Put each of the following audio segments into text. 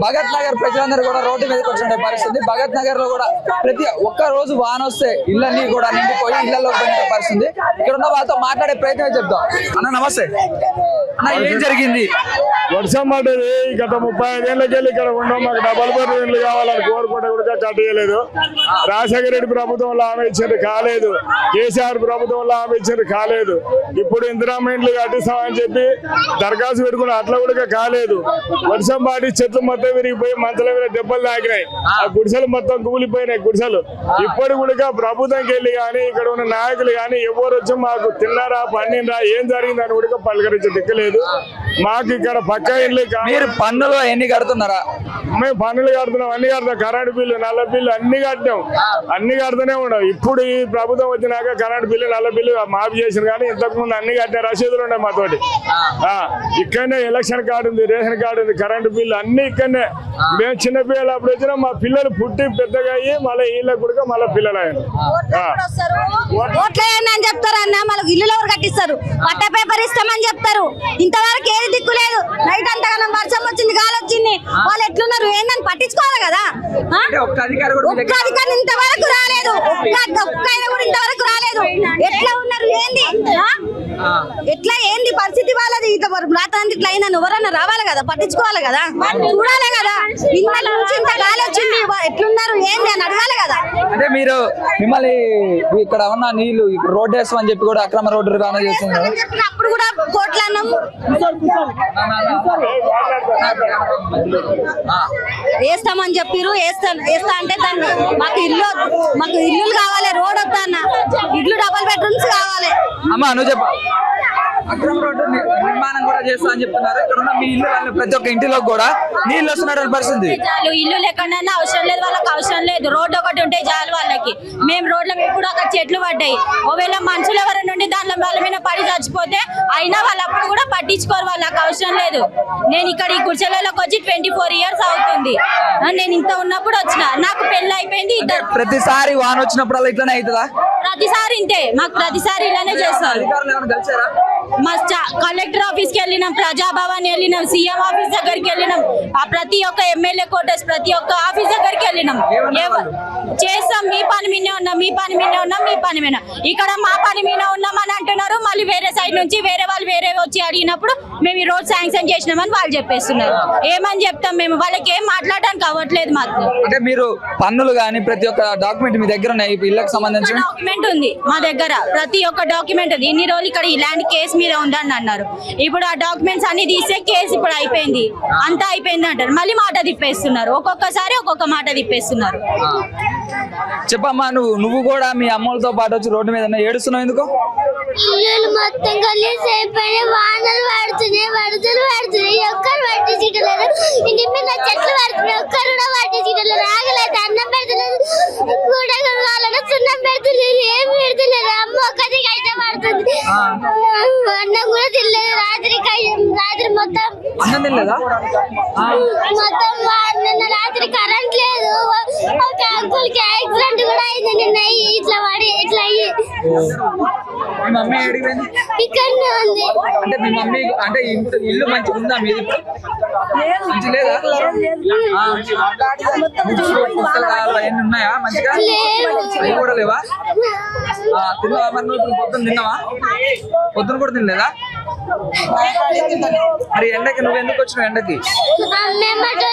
భగత్ నగర్ ప్రజలందరూ కూడా రోడ్డు మీదకి వచ్చిన పరిస్థితి. భగత్ నగర్ లో కూడా ప్రతి ఒక్క రోజు వాన వస్తే ఇళ్ళన్నీ కూడా నిండిపోయి ఇళ్లలో పోయిన పరిస్థితి. ఇక్కడ ఉన్న వాళ్ళతో మాట్లాడే ప్రయత్నం చెప్తాం. అన్న నమస్తే అన్న, ఏం జరిగింది? వర్షం పడ్డది. గత 35 ఏళ్ళకెళ్ళి ఇక్కడ ఉండవు. మాకు డబల్ బెడ్రూమ్ ఇల్లు కావాలని కోరుకుంటే కూడా కట్టేయలేదు. రాజశేఖర రెడ్డి ప్రభుత్వంలో హామీ ఇచ్చింది కాలేదు. కేసీఆర్ ప్రభుత్వంలో హామీ ఇచ్చింది కాలేదు. ఇప్పుడు ఇందిరామ ఇండ్లు కట్టిస్తామని చెప్పి దరఖాస్తు పెట్టుకుని అట్లా కూడా కాలేదు. వర్షం పాటి చెట్లు మొత్తం విరిగిపోయి మంచల మీద దెబ్బలు తాకినాయి. ఆ గుడిసెలు మొత్తం కూలిపోయినాయి. గుడిసెలు ఇప్పుడు కూడా ప్రభుత్వంకి వెళ్ళి కానీ ఇక్కడ ఉన్న నాయకులు కానీ ఎవరు వచ్చి మాకు తిన్నారా పండినరా ఏం జరిగిందని కూడా పలకరించే దిక్కులేదు. మాకు ఇక్కడ పక్క ఇల్లు. మీరు పన్నులు ఎన్ని కడుతున్నారా? మేము పన్నులు కడుతున్నాం, అన్ని కడతాం. కరెంట్ బిల్లు నల్ల బిల్లు అన్ని కట్టాం. అన్ని కడుతూనే ఉండవు. ఇప్పుడు ఈ ప్రభుత్వం వచ్చినాక కరెంట్ బిల్లు నల్ల బిల్లు మాఫీ చేసిన కానీ ఇంతకు ముందు అన్ని కట్టిన రసీదులు ఉన్నాయి మాతోటి. ఇక్కడనే ఎలక్షన్ కార్డు ఉంది, రేషన్ కార్డు ఉంది, కరెంట్ బిల్లు అన్ని ఇక్కడనే. మేము చిన్న పిల్లలు అప్పుడు వచ్చినా మా పిల్లలు పుట్టి పెద్దగా అయ్యి మళ్ళీ వీళ్ళకి కూడా మళ్ళీ పిల్లలు అయ్యారు. ఓట్లేయని చెప్తారు అన్న, మనకు ఇల్లు ఎవరు కట్టిస్తారు? పట్ట పేపర్ ఇస్తామని చెప్తారు. ఇంతవరకు ఏది దిక్కు లేదు. నైట్ అంతగానం వర్షం వచ్చింది, గాలి వచ్చింది. వాళ్ళు ఎట్లున్నారు ఏందని పట్టించుకోవాలి కదా. ఒక్క అధికారి ఇంతవరకు రాలేదు. ఒక్క ఆయన కూడా ఇంతవరకు రాలేదు. ఎట్లా ఉన్నారు ఏంది? ఎట్లా ఏంది పరిస్థితి వాళ్ళది? రాత్రి ఇట్లా అయినా ఎవరన్నా రావాలి కదా, పట్టించుకోవాలి కదా, చూడాలి కదా. ఇంత నుంచి ఇంత గాలి వచ్చింది, ఎట్లున్నారు ఏంది అని అడగాలి కదా. అంటే మీరు మిమ్మల్ని ఇక్కడ ఉన్న నీళ్లు రోడ్డు వేస్తామని చెప్పి కూడా అక్రమ రోడ్డు రవాణా చేస్తున్నారు. అప్పుడు కూడా కోట్లన్నం వేస్తామని చెప్పిరు. వేస్తా అంటే దాన్ని మాకు ఇల్లు కావాలి, రోడ్ వద్దా అన్న, ఇల్లు డబల్ బెడ్రూమ్స్ కావాలి. అమ్మా నువ్వు చెప్ప. అక్రమ రోడ్డు నిర్మాణం కూడా చేస్తా అని చెప్తున్నారు. ఇక్కడ ఉన్న మీ ఇల్లు వాళ్ళ ప్రతి ఒక్క ఇంటిలో కూడా నీళ్ళు వస్తున్నటువంటి పరిస్థితి. ఇల్లు లేకుండా అవసరం లేదు, వాళ్ళకి అవసరం లేదు. రోడ్డు ఒకటి ఉంటే చాలు వాళ్ళకి. మేము రోడ్ల మీద కూడా అక్కడ చెట్లు పడ్డాయి. ఒకవేళ మనుషులు ఎవరి నుండి దాంట్లో వాళ్ళ మీద పడి చచ్చిపోతే అయినా వాళ్ళు అప్పుడు కూడా పట్టించుకోరు, వాళ్ళకి అవసరం లేదు. నేను ఇక్కడ ఈ గుడిసెలలోకి వచ్చి 24 years అవుతుంది. నేను ఇంత ఉన్నప్పుడు వచ్చిన, నాకు పెళ్లి అయిపోయింది. ప్రతిసారి వాన వచ్చినప్పుడు అలా ఇట్లానే అవుతుందా? ప్రతిసారి ఇంతే, మాకు ప్రతిసారి ఇలానే చేస్తారు. మా కలెక్టర్ ఆఫీస్ కి వెళ్ళినాం, ప్రజాభవన్ వెళ్ళినాం, సీఎం ఆఫీస్ దగ్గరికి వెళ్ళినాం, ఆ ప్రతి ఒక్క ఎమ్మెల్యే కోటర్స్ ప్రతి ఒక్క ఆఫీస్ దగ్గరికి వెళ్ళినాం. చేస్తాం, మీ పని మీనే ఉన్నాం, మీ పని మీనే ఉన్నాం, మీ పని మీద. ఇక్కడ మా పని మీద ఉన్నాం అని అంటున్నారు. మళ్ళీ వేరే సైడ్ నుంచి వేరే వాళ్ళు వచ్చి అడిగినప్పుడు మేము ఈ రోడ్ శాంక్షన్ చేసినామని వాళ్ళు చెప్పేస్తున్నారు. ఏమని చెప్తాం మేము? వాళ్ళకి ఏం మాట్లాడడానికి అవ్వట్లేదు మాకు. అంటే మీరు పన్నులు కానీ ప్రతి ఒక్క డాక్యుమెంట్ మీ దగ్గర ఉన్నాయి, ఇళ్ళకి సంబంధించిన డాక్యుమెంట్ ఉంది మా దగ్గర, ప్రతి ఒక్క డాక్యుమెంట్ ఉంది. ఇన్ని రోజులు ఇక్కడ ఈ ల్యాండ్ కేసు మీద ఉందని అన్నారు. ఇప్పుడు ఆ డాక్యుమెంట్స్ అన్ని తీస్తే కేసు ఇప్పుడు అయిపోయింది, అంతా అయిపోయింది అంటారు. మళ్ళీ మాట తిప్పేస్తున్నారు, ఒక్కొక్కసారి ఒక్కొక్క మాట తిప్పేస్తున్నారు. చెప్పమ్మా, నువ్వు కూడా మీ అమ్మలతో పాటు వచ్చి రోడ్డు మీద ఏడుస్తున్నావు ఎందుకు? ఇల్లు మొత్తం కలిసి అయిపోయి వానలు పడుతున్నాయి, ఒక్కరు పట్టించలేదు. ఇంటి మీద చెట్లు పడుతున్నాయి, ఒక్కరు కూడా పట్టించలేదు. ఆగలేదు, అన్నం పెడతలేదు, కూడా వాళ్ళని సున్నం పెడతలేదు, ఏం పెడతలేదు. అమ్మ ఒక్కది కష్టపడుతుంది, అన్నం కూడా తినలేదు. రాత్రి మొత్తం నిన్న రాత్రి కరెంట్ లేదు. ఒక అంకుల్కి యాక్సిడెంట్ కూడా అయింది నిన్న, ఇట్లా పడి ఇట్లా అయ్యి. ఇక్కడనే ఉంది. అంటే మీ మమ్మీ అంటే ఇల్లు మంచిగా ఉందా మీది? మంచి లేదా? అవన్నీ ఉన్నాయా మంచిగా? అవి కూడా లేవా? తిన్నావా మరి? నువ్వు పొద్దున్న తిన్నావా? పొద్దున కూడా తినలేదా? మరి ఎండకి నువ్వు ఎందుకు వచ్చినావు? ఎండకి అమ్మేమటి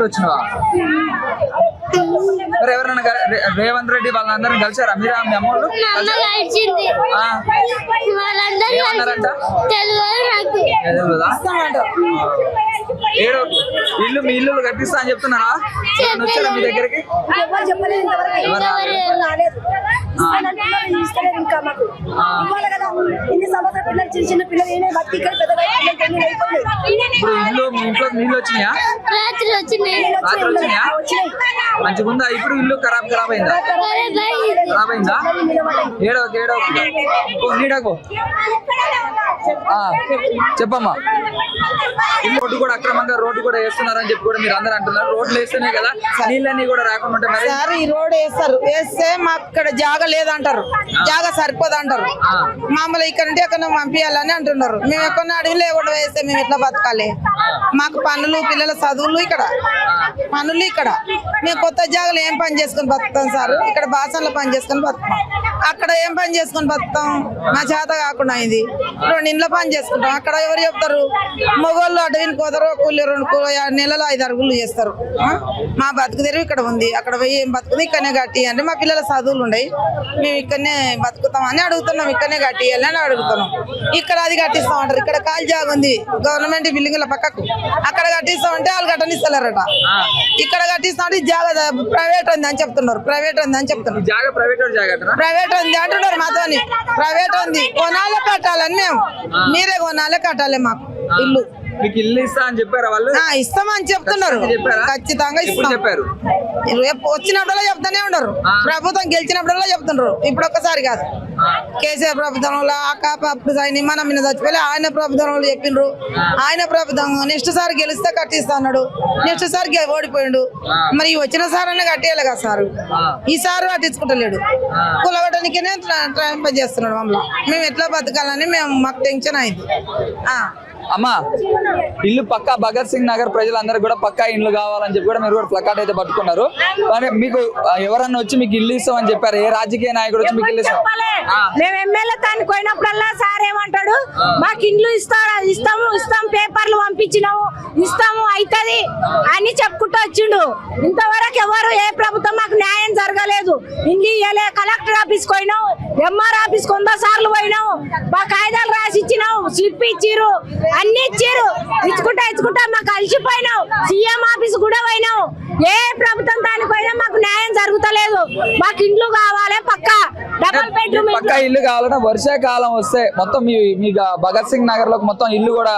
వచ్చినావా? మరి ఎవరైనా రేవంత్ రెడ్డి వాళ్ళందరినీ కలిసారా మీరు? మీ అమ్మోళ్ళు ఏమన్నారంట? ఇల్లు మీ ఇల్లు కట్టిస్తా అని చెప్తున్నారా? వచ్చారా మీ దగ్గరికి? ఇప్పుడు ఇల్లు మీ ఇంట్లో నీళ్ళు వచ్చినాయా? రాత్రి వచ్చినాయా? మంచిగా ఉందా? ఇప్పుడు ఇల్లు ఖరాబ్ అయిందా? నీడకు చెప్పమ్మా. రోడ్డు కూడా అక్రమంగా రోడ్డు కూడా వేస్తున్నారని చెప్పి కూడా మీరు అందరూ అంటున్నారు. రోడ్లు వేస్తేనే కదా నీళ్ళన్నీ కూడా రాకుండా మరి. ఈ రోడ్ వేస్తారు, వేస్తే మాకు ఇక్కడ జాగా లేదంటారు, జాగా సరిపోదు అంటారు. మామూలు ఇక్కడ నుండి ఎక్కడ పంపించాలని అంటున్నారు. మేము ఎక్కడ అడవిలో ఎవరు వేస్తే మేము ఎట్లా బతకాలి? మాకు పనులు, పిల్లల చదువులు ఇక్కడ, పనులు ఇక్కడ. మేము కొత్త జాగాలో ఏం పని చేసుకొని బతుకుతాం సార్? ఇక్కడ బాసనలో పని చేసుకొని బతుకుతాం, అక్కడ ఏం పని చేసుకొని బతుకుతాం? మా చేత కాకుండా అయింది. 2 ఇంట్లో పని చేసుకుంటాం. అక్కడ ఎవరు చెప్తారు? మొగోళ్ళు అడవిని పోతారు, కూలి 2 నెలలు 5 అరుగులు చేస్తారు. మా బతుకు తెరువు ఇక్కడ ఉంది, అక్కడ పోయి ఏం బతుకుతుంది? ఇక్కడనే కట్టి అంటే మా పిల్లల చదువులు ఉన్నాయి, మేము ఇక్కడనే బతుకుతాం అని అడుగుతున్నాం. ఇక్కడనే కట్టియాలి అని అడుగుతున్నాం. ఇక్కడ అది కట్టిస్తామంటారు. ఇక్కడ కాల్ జాగ ఉంది గవర్నమెంట్ బిల్డింగ్ల పక్కకు, అక్కడ కట్టిస్తామంటే వాళ్ళు కట్టనిస్తలేరట. ఇక్కడ కట్టిస్తామంటే జాగ ప్రైవేట్ ఉంది అని చెప్తున్నారు. ప్రైవేట్ ఉంది అని చెప్తున్నారు. ప్రైవేట్ ఉంది అంటున్నారు మాతోని. ప్రైవేట్ ఉంది, కొనాలే కట్టాలని మేము. మీరే కొనాలే కట్టాలి మాకు ఇల్లు. మీకు ఇల్లు ఇస్తా అని చెప్పారా వాళ్ళు? ఇస్తామని చెప్తున్నారు. ఖచ్చితంగా ఇస్తాం. చెప్పారు రేపు వచ్చినప్పుడల్లా చెప్తానే ఉండరు. ప్రభుత్వం గెలిచినప్పుడల్లా చెప్తుండ్రు. ఇప్పుడు ఒక్కసారి కాదు, కేసీఆర్ ప్రభుత్వంలో అప్పుడు ఆయన మన మీద చచ్చిపోయి ఆయన ప్రభుత్వంలో చెప్పిండ్రు. ఆయన ప్రభుత్వం నెక్స్ట్ సారి గెలిస్తే కట్టిస్తా అన్నాడు. నెక్స్ట్ సారి ఓడిపోయిండు. మరి వచ్చిన సార్ అనే కట్టేయాలి కదా సార్. ఈసారి కట్టించుకుంటలేడు. కులగొట్టడానికే ట్రైన్ చేస్తున్నాడు మమ్మల్ని. మేము ఎట్లా బతకాలని మాకు టెన్షన్ అయింది. అమ్మా, ఇల్లు పక్కా భగత్ సింగ్ నగర్ ప్రజలందరూ కూడా పక్కా ఇల్లు కావాలని చెప్పి కూడా మీరు కూడా ప్లకార్డ్ అయితే పట్టుకున్నారు. కానీ మీకు ఎవరన్నా వచ్చి మీకు ఇల్లు ఇస్తామని చెప్పారు? ఏ రాజకీయ నాయకుడు వచ్చి మీకు ఇల్లు ఇస్తాం? మేము ఎమ్మెల్యే తానికి పోయినప్పుడల్లా సార్ ఏమంటాడు, మాకు ఇల్లు ఇస్తాం, పేపర్లు పంపించినాము, ఇస్తాము, అవుతుంది అని చెప్పుకుంటూ వచ్చిండు. ఇంతవరకు ఎవరు ఏ ప్రభుత్వం మాకు న్యాయం జరగలేదు. ఇల్లు ఇయ్యలే. కలెక్టర్ ఆఫీస్ పోయినావు, ఎంఆర్ ఆఫీస్ 100 సార్లు పోయినావు, మా కాయిదాలు రాసి ఇచ్చినావు, స్లిప్ ఇచ్చిరు, అన్ని ఇచ్చారు. ఇచ్చుకుంటా మాకు అలసిపోయినావు. సీఎం ఆఫీస్ కూడా పోయినావు. ఏ ప్రభుత్వం దానికి పోయినా మాకు న్యాయం జరుగుతలేదు. మాకు ఇండ్లు కావాలి, పక్కా డబుల్ బెడ్రూమ్ పక్కా ఇల్లు కావాలంటే వర్షాకాలం వస్తే మొత్తం మీ భగత్ సింగ్ నగర్ లోకి మొత్తం ఇల్లు కూడా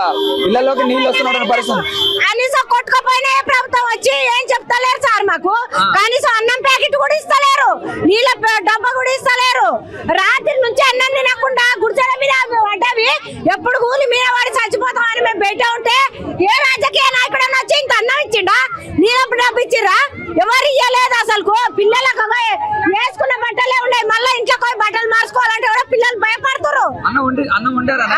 ఇళ్లలోకి నీళ్లు వస్తున్న పరిస్థితి. కనీసం కొట్టుకపోయినా ఏ ప్రభుత్వం వచ్చి ఏం చెప్తలేరు సార్. మాకు కనీసం అన్నం ప్యాకెట్ కూడా ఇస్తలేరు, నీళ్ళ డబ్బా కూడా ఇస్తలేరు. రాత్రి నుంచి అన్నం తినకుండా గుడిసెల మీద పడ్డవి, ఎప్పుడు కూలి మీద వాడి చచ్చిపోతాం అని మేము బయట ఉంటే ఏ రాజకీయ నాయకుడు వచ్చి ఇంత అన్నం ఇచ్చిండా? నీళ్ళ డబ్బు ఇచ్చిరా? ఎవరు ఇయ్యలేదు. అసలు పిల్లలకు వేసుకున్న బట్టలే ఉన్నాయి, మళ్ళీ ఇంట్లో పోయి బట్టలు మార్చుకోవాలంటే కూడా పిల్లలు భయపడుతున్నారు.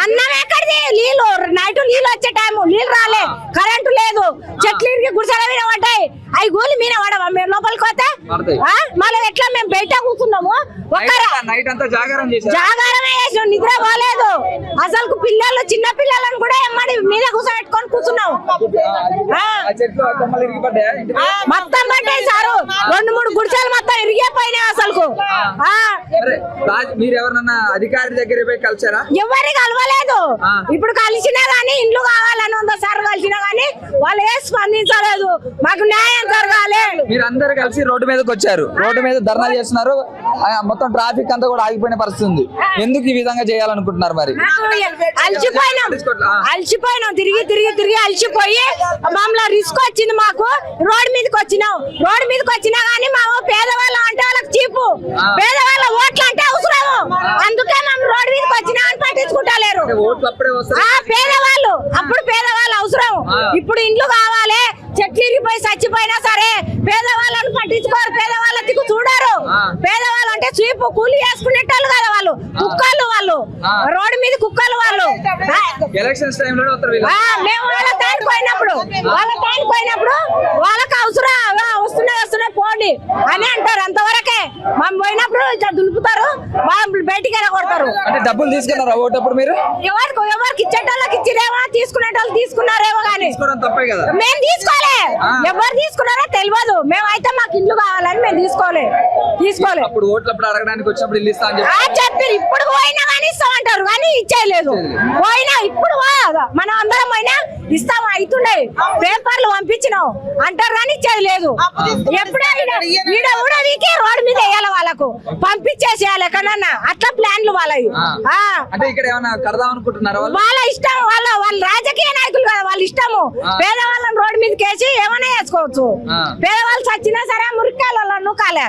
అన్నం ఎక్కడిది? నీళ్ళు నైట్ నీళ్ళు వచ్చే టైం నీళ్ళు రాలే, కరెంటు లేదు, చెట్లు ఇరిగి గుడిసెల మీద పడ్డాయి. అవి గోలి మీద పడవా? మేము లోపలికి పోతే మళ్ళీ ఎట్లా మేము బయట కూర్చున్నాము? జాగారమే చేసాం, నిద్ర పోలేదు. అసలు పిల్లలు చిన్న పిల్లలను కూడా ఎమ్మడి మీద కూర్చోబెట్టుకొని కూర్చున్నాం. మొత్తం పడ్డాయి సారు. 2-3 గుడిసెలు మొత్తం ఇరిగిపోయినాయి. అసలు మీరు ఎవరన్నా అధికారి దగ్గర పోయి కలిసారా? ఎవరి కలవలేదు. ఇప్పుడు కలిసినా గానీ ఇండ్లు కావాలని 100 సార్లు కలిసినా గానీ వాళ్ళు ఏ స్పందించలేదు. మాకు న్యాయం జరగాలి. మీరు అందరు కలిసి రోడ్డు మీదకి వచ్చారు, రోడ్డు మీద ధర్నా చేస్తున్నారు. మొత్తం ట్రాఫిక్ అంతా కూడా ఆగిపోయిన పరిస్థితి ఉంది. ఎందుకు ఈ విధంగా చేయాలనుకుంటున్నారు? మరి అలసిపోయినాం, తిరిగి అలసిపోయి మమ్మల్ని రిస్క్ వచ్చింది. మాకు రోడ్డు మీదకి వచ్చినాం. రోడ్డు మీదకి వచ్చినా గానీ మా పేదవాళ్ళం అంటే వాళ్ళకి చీపు, పేదవాళ్ళ ఓట్లు అంటే అవసరము. అందుకే మేము రోడ్డు మీదకి వచ్చినా అని పట్టించుకుంటలేరు. పేదవాళ్ళు అప్పుడు పేదవాళ్ళు అవసరం. ఇప్పుడు ఇండ్లు కావాలి, చెట్లు ఇరిగిపోయి చచ్చిపోయినా సరే పేదవాళ్ళని పట్టించుకోరు, పేదవాళ్ళ దిక్కు చూడరు. పేదవాళ్ళు అంటే చీపు కూలి చేసుకునేటోళ్ళు కదా వాళ్ళు, కుక్కలు వాళ్ళు, రోడ్డు మీద కుక్కలు వాళ్ళు. మేము వాళ్ళ తానికి పోయినప్పుడు వాళ్ళకి అవసరం వస్తున్నాయి పోండి అని అంటారు. అంతవరకే మనం పోయినప్పుడు ఇట్లా దులుపుతారు, బయటికి కొడతారు. డబ్బులు తీసుకున్నారా ఓటప్పుడు? మీరు ఎవరికి ఇచ్చేటోళ్ళకి ఇచ్చిరేమో, తీసుకునేటోళ్ళు తీసుకున్నారేమో కానీ మేము తీసుకోలే. ఎవరు తీసుకున్నారో తెలియదు. మేమైతే మాకు ఇల్లు కావాలని మేము తీసుకోలే. అప్పుడు ఓట్లప్పుడు అడగడానికి వచ్చినప్పుడు ఇల్లు ఇస్తా అని చెప్పారు. ఇప్పుడు పోయినా కానీ ఇస్తామంటారు కానీ ఇచ్చేయలేదు. పోయినా ఇప్పుడు మనం అందరం పోయినా ఇస్తాం అవుతుండే, పేపర్లు పంపించినాం అంటారు కానీ ఇచ్చేది లేదు. ఎప్పుడైనా రోడ్డు మీద వేయాలి, వాళ్ళకు పంపించేసేయాలి ఎక్కడన్నా. అట్లా ప్లాన్లు వాళ్ళవి. వాళ్ళ ఇష్టం, వాళ్ళ రాజకీయ నాయకులు కదా, వాళ్ళ ఇష్టము. పేదవాళ్ళని రోడ్డు మీదకి వేసి ఏమైనా వేసుకోవచ్చు. పేదవాళ్ళు చచ్చినా సరే మురికాయలు నూకాలే,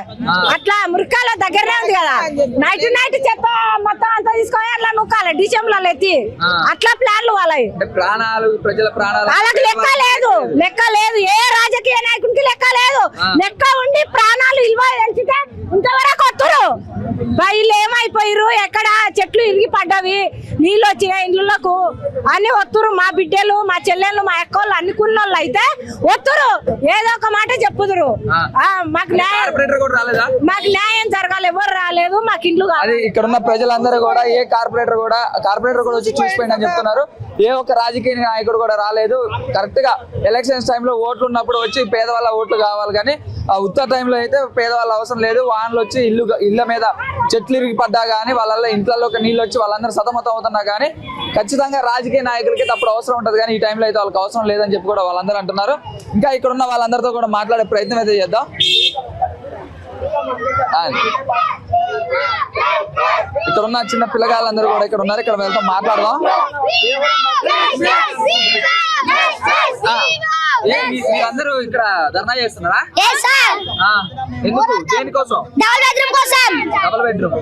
అట్లా మురికాయల దగ్గరనే ఉంది కదా. నైట్ చెత్త మొత్తం అంతా తీసుకొని అట్లా నూకాలి. వాళ్ళ డిసెంబర్లో ఎత్తి అట్లా ప్లాన్లు వాళ్ళవి. అంటే ప్రాణాలు, ప్రజల ప్రాణాలు వాళ్ళకి లెక్క లేదు ఏ రాజకీయ నాయకునికి లెక్క లేదు. లెక్క ఉండి ప్రాణాలు విలువ తెలిసితే ఇంతవరకు వస్తురు. వీళ్ళు ఏమైపోయారు, ఎక్కడ చెట్లు ఇరిగి పడ్డవి, నీళ్ళు వచ్చినాయి ఇండ్లకు అన్ని వస్తురు. మా బిడ్డలు, మా చెల్లెళ్ళు, మా అక్కలు అన్ని కున్నోళ్ళు అయితే వస్తురు. ఏదో ఒక మాట చెప్పుదురు. మాకు న్యాయం జరగాలి, ఎవరు రాలేదు, మాకు ఇండ్లు అది ఇక్కడ ఉన్న ప్రజలందరూ కూడా ఏ కార్పొరేటర్ కూడా వచ్చి చూసిపోయిందని చెప్తున్నారు. ఏ ఒక్క రాజకీయ నాయకుడు కూడా రాలేదు. కరెక్ట్ గా ఎలక్షన్స్ టైంలో ఓట్లు ఉన్నప్పుడు వచ్చి పేదవాళ్ళ ఓట్లు కావాలి, కానీ ఆ ఉత్తర టైంలో అయితే పేదవాళ్ళ అవసరం లేదు. వాహనాలు వచ్చి ఇళ్ళ మీద చెట్లు ఇరిగి పడ్డా కానీ, వాళ్ళ ఇంట్లోకి నీళ్ళు వచ్చి వాళ్ళందరూ సతమతం అవుతున్నా కానీ ఖచ్చితంగా రాజకీయ నాయకులకి అప్పుడు అవసరం ఉంటుంది, కానీ ఈ టైంలో అయితే వాళ్ళకి అవసరం లేదని చెప్పి కూడా వాళ్ళందరూ అంటున్నారు. ఇంకా ఇక్కడ ఉన్న వాళ్ళందరితో కూడా మాట్లాడే ప్రయత్నం అయితే చేద్దాం. ఇక్కడ ఉన్న చిన్న పిల్లగాళ్ళందరూ కూడా ఇక్కడ ఉన్నారు. ఇక్కడ వెళ్తాం, మాట్లాడదాం. మీరందరూ ఇక్కడ ధర్నా చేస్తున్నారా? ఎందుకు, దేనికోసం? Double bedroom.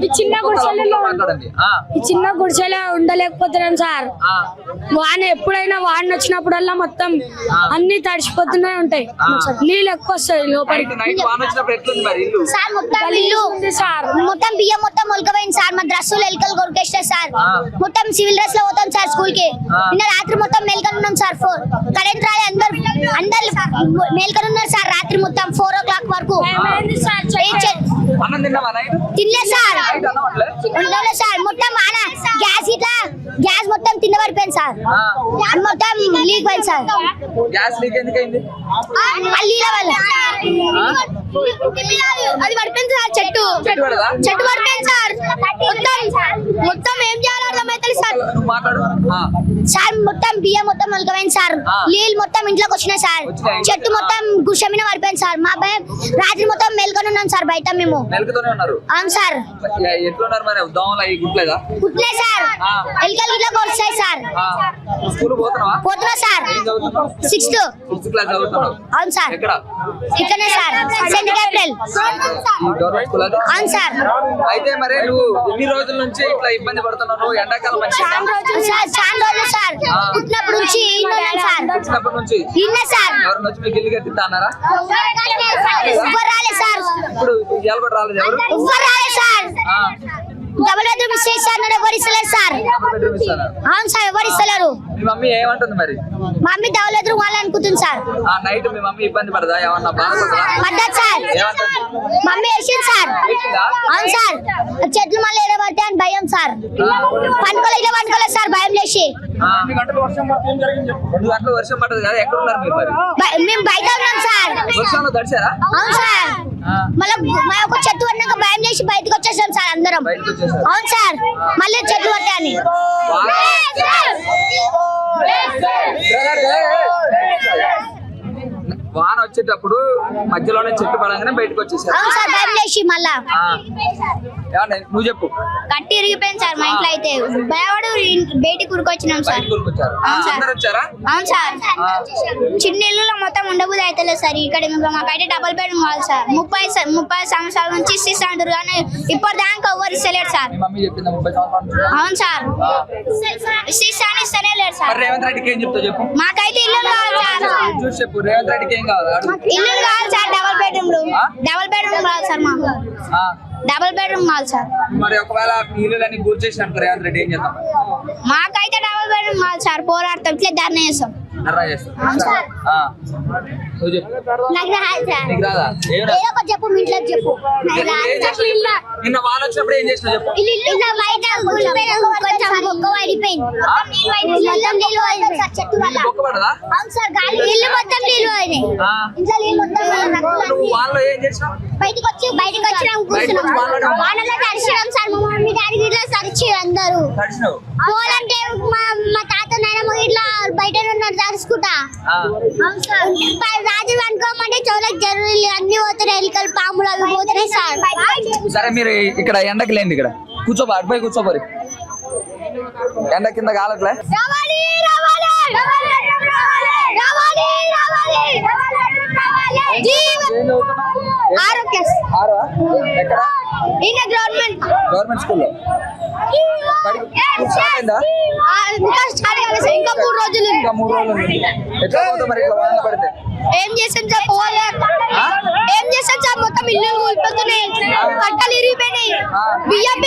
ఈ చిన్న గుడిసెలో ఉండలేకపోతున్నాం సార్. వాన ఎప్పుడైనా వాన వచ్చినప్పుడల్లా మొత్తం అన్ని తడిసిపోతూనే ఉంటాయి. నీళ్ళు ఎక్కువ వస్తాయి లోపలికి. మొత్తం బియ్యం మొత్తం మొలకపోయింది సార్. మా డ్రెస్సులు ఎలుకలు కొరికేస్తాయి సార్. మొత్తం సివిల్ డ్రెస్ లో పోతాం సార్ స్కూల్ కి. నిన్న రాత్రి మొత్తం మేల్కొని ఉన్నాం సార్. కరెంట్ రాలే, అందరు మేల్కొని ఉన్నారు సార్ రాత్రి మొత్తం 4 o'clock వరకు. తినలే సార్, ఉండలే సార్. మొత్తం గ్యాస్ మొత్తం తిన్న పడిపోయింది సార్. మొత్తం లీక్ అయింది సార్. Gas leak ఎందుకైంది? అది పడిపోయింది సార్. చెట్టు పడిపోయింది సార్. మొత్తం ఏం చేయాలో అర్థమైతే సార్. సార్ మొత్తం బియ్యం మొత్తం మొలకపోయింది సార్. నీళ్ళు మొత్తం ఇంట్లోకి వచ్చినాయి సార్. చెట్టు మొత్తం గుష మీద పడిపోయింది సార్. మా భయం రాత్రి మొత్తం మేల్కొని ఉన్నాం సార్ బయట మేము. అవును సార్. కుట్లే సార్, ఎలుకలు ఇట్లా వస్తాయి సార్. పోతున్నా సార్. 6th. అవును సార్. ఇక్కడనే సార్, సెంట్ క్యాపిటల్. అవును సార్. అయితే మరి నువ్వు ఎన్ని రోజుల నుంచి ఇట్లా ఇబ్బంది పడుతున్నావు? ఎండాకాలం చాలా రోజులు సార్. పుట్టినప్పుడు నుంచి సార్. ఎవరు వచ్చి మీకు ఇల్లు కట్టిస్తారా? ఎవ్వరు రాలేదు సార్. ఇప్పుడు ఇవాళ కూడా రాలేదు ఎవరు? ఎవ్వరు రాలేదు సార్. డబుల్ బెడ్రూమ్ ఇస్తారు, ఎవరు ఇస్తలేరు సార్. అవును సార్, ఎవరు ఇస్తలేరు. మీ మమ్మీ ఏమంటుంది మరి? మా మమ్మీ డబుల్ బెడ్రూమ్ వాళ్ళు అనుకుంటుంది సార్. నైట్ మీ మమ్మీ ఇబ్బంది పడదా? ఏమన్నా పడ్డది సార్. మమ్మీ వేసింది సార్. అవును సార్. చెట్లు మళ్ళీ ఏదో పడతాయి అని భయం సార్. పండుకోలేదు సార్, భయం లేచి. 2 గంటలు వర్షం పడ్డది కదా, ఎక్కడ ఉన్నారు మీరు మరి? మేము బయట ఉన్నాం సార్. వర్షంలో తడిచారా? అవును సార్. మళ్ళీ మా యొక్క చెట్టు పడినాక భయం చేసి బయటకు వచ్చేసాం సార్ అందరం. అవును సార్. మళ్ళీ చెట్లు పట్టాయని. వాన వచ్చేటప్పుడు మధ్యలోనే చెట్టు పడంగానే బయటకు వచ్చేసారు. అవును సార్, భయం లేచి మళ్ళా. నువ్వు చెప్పు. కట్టి ఇరిగిపోయింది సార్ మా ఇంట్లో అయితే. భయపడు బయటికి కూరుకొచ్చినాం సార్. వచ్చారా? అవును సార్. చిన్న ఇల్లులో మొత్తం ఉండబుద్ధి అయితే సార్. ఇక్కడ మాకైతే డబుల్ బెడ్రూమ్ కావాలి సార్. 30 సంవత్సరాల నుంచి ఇస్తాంటారు కానీ ఇప్పటిదాకా ఎవరు ఇస్తలేరు సార్. అవును సార్. ఇస్తేనే లేరు సార్. రేవంత్ రెడ్డికి ఏం చెప్తావు చెప్పు. మాకైతే ఇల్లు కావాలి సార్. చూసి చెప్పు. రేవంత్ రెడ్డికి ఏం కావాలి? ఇల్లు కావాలి సార్. డబుల్ బెడ్రూమ్ కావాలి సార్. మాకు డబుల్ బెడ్రూమ్ కావాలి సార్. మరి ఒకవేళ ఇల్లులన్నీ గుర్తు చేసినాను రేవంత్ రెడ్డి ఏం చేద్దాం? మాకైతే డబుల్ బెడ్రూమ్ కావాలి సార్. పోరాడతాం, ఇట్లా ధర్నా చేస్తాం. నువ్వు చెప్పు. నాకు రాదు సార్. నీకు రాదా? ఏదో ఒకటి చెప్పు, మీ ఇంట్లో చెప్పు. నిన్న వాన వచ్చినప్పుడు ఏం చేసినా చెప్పు. ఇల్లు బయట కొంచెం బొక్క పడిపోయింది. చెట్టు వల్ల. అవును సార్. ఇల్లు మొత్తం నీళ్ళు పోయినాయి. ఇంట్లో నీళ్ళు మొత్తం. నువ్వు వానలో ఏం చేసినావు? బయటకు వచ్చినాం, కూర్చున్నాం. వానలో తడిచినాం సార్. మా మమ్మీ డాడీ ఇట్లా తడిచి అందరూ పోలంటే మా తాత నాయనమ్మ ఇట్లా బయట ఉన్నారు తడుచుకుంటా. రాత్రి అనుకోమంటే చోళ్ళకి జరువులు అన్ని పోతున్నాయి. ఎలుకలు, పాములు అవి పోతున్నాయి సార్. సరే మీరు ఇక్కడ ఎండకి లేండి, ఇక్కడ కూర్చోబో, అటుపై కూర్చోపోరి. ఎండ కింద కాలట్లే. ఆరో. ఎక్కడ? ఈయన గవర్నమెంట్ స్కూల్లో స్టార్ట్ అయిందా? ఇంకా స్టార్ట్ కాలేదు సార్, ఇంకా 3 రోజులు ఉంది. ఇంకా 3 రోజులు ఉంది. ఎట్లా పోతాం మరి ఇట్లా వానలు పడితే? ఏం చేసాం సార్, పోవాలి. ఏం చేసాం సార్, మొత్తం ఇల్లు కూలిపోతున్నాయి, కట్టలు ఇరిగిపోయినాయి, బియ్యం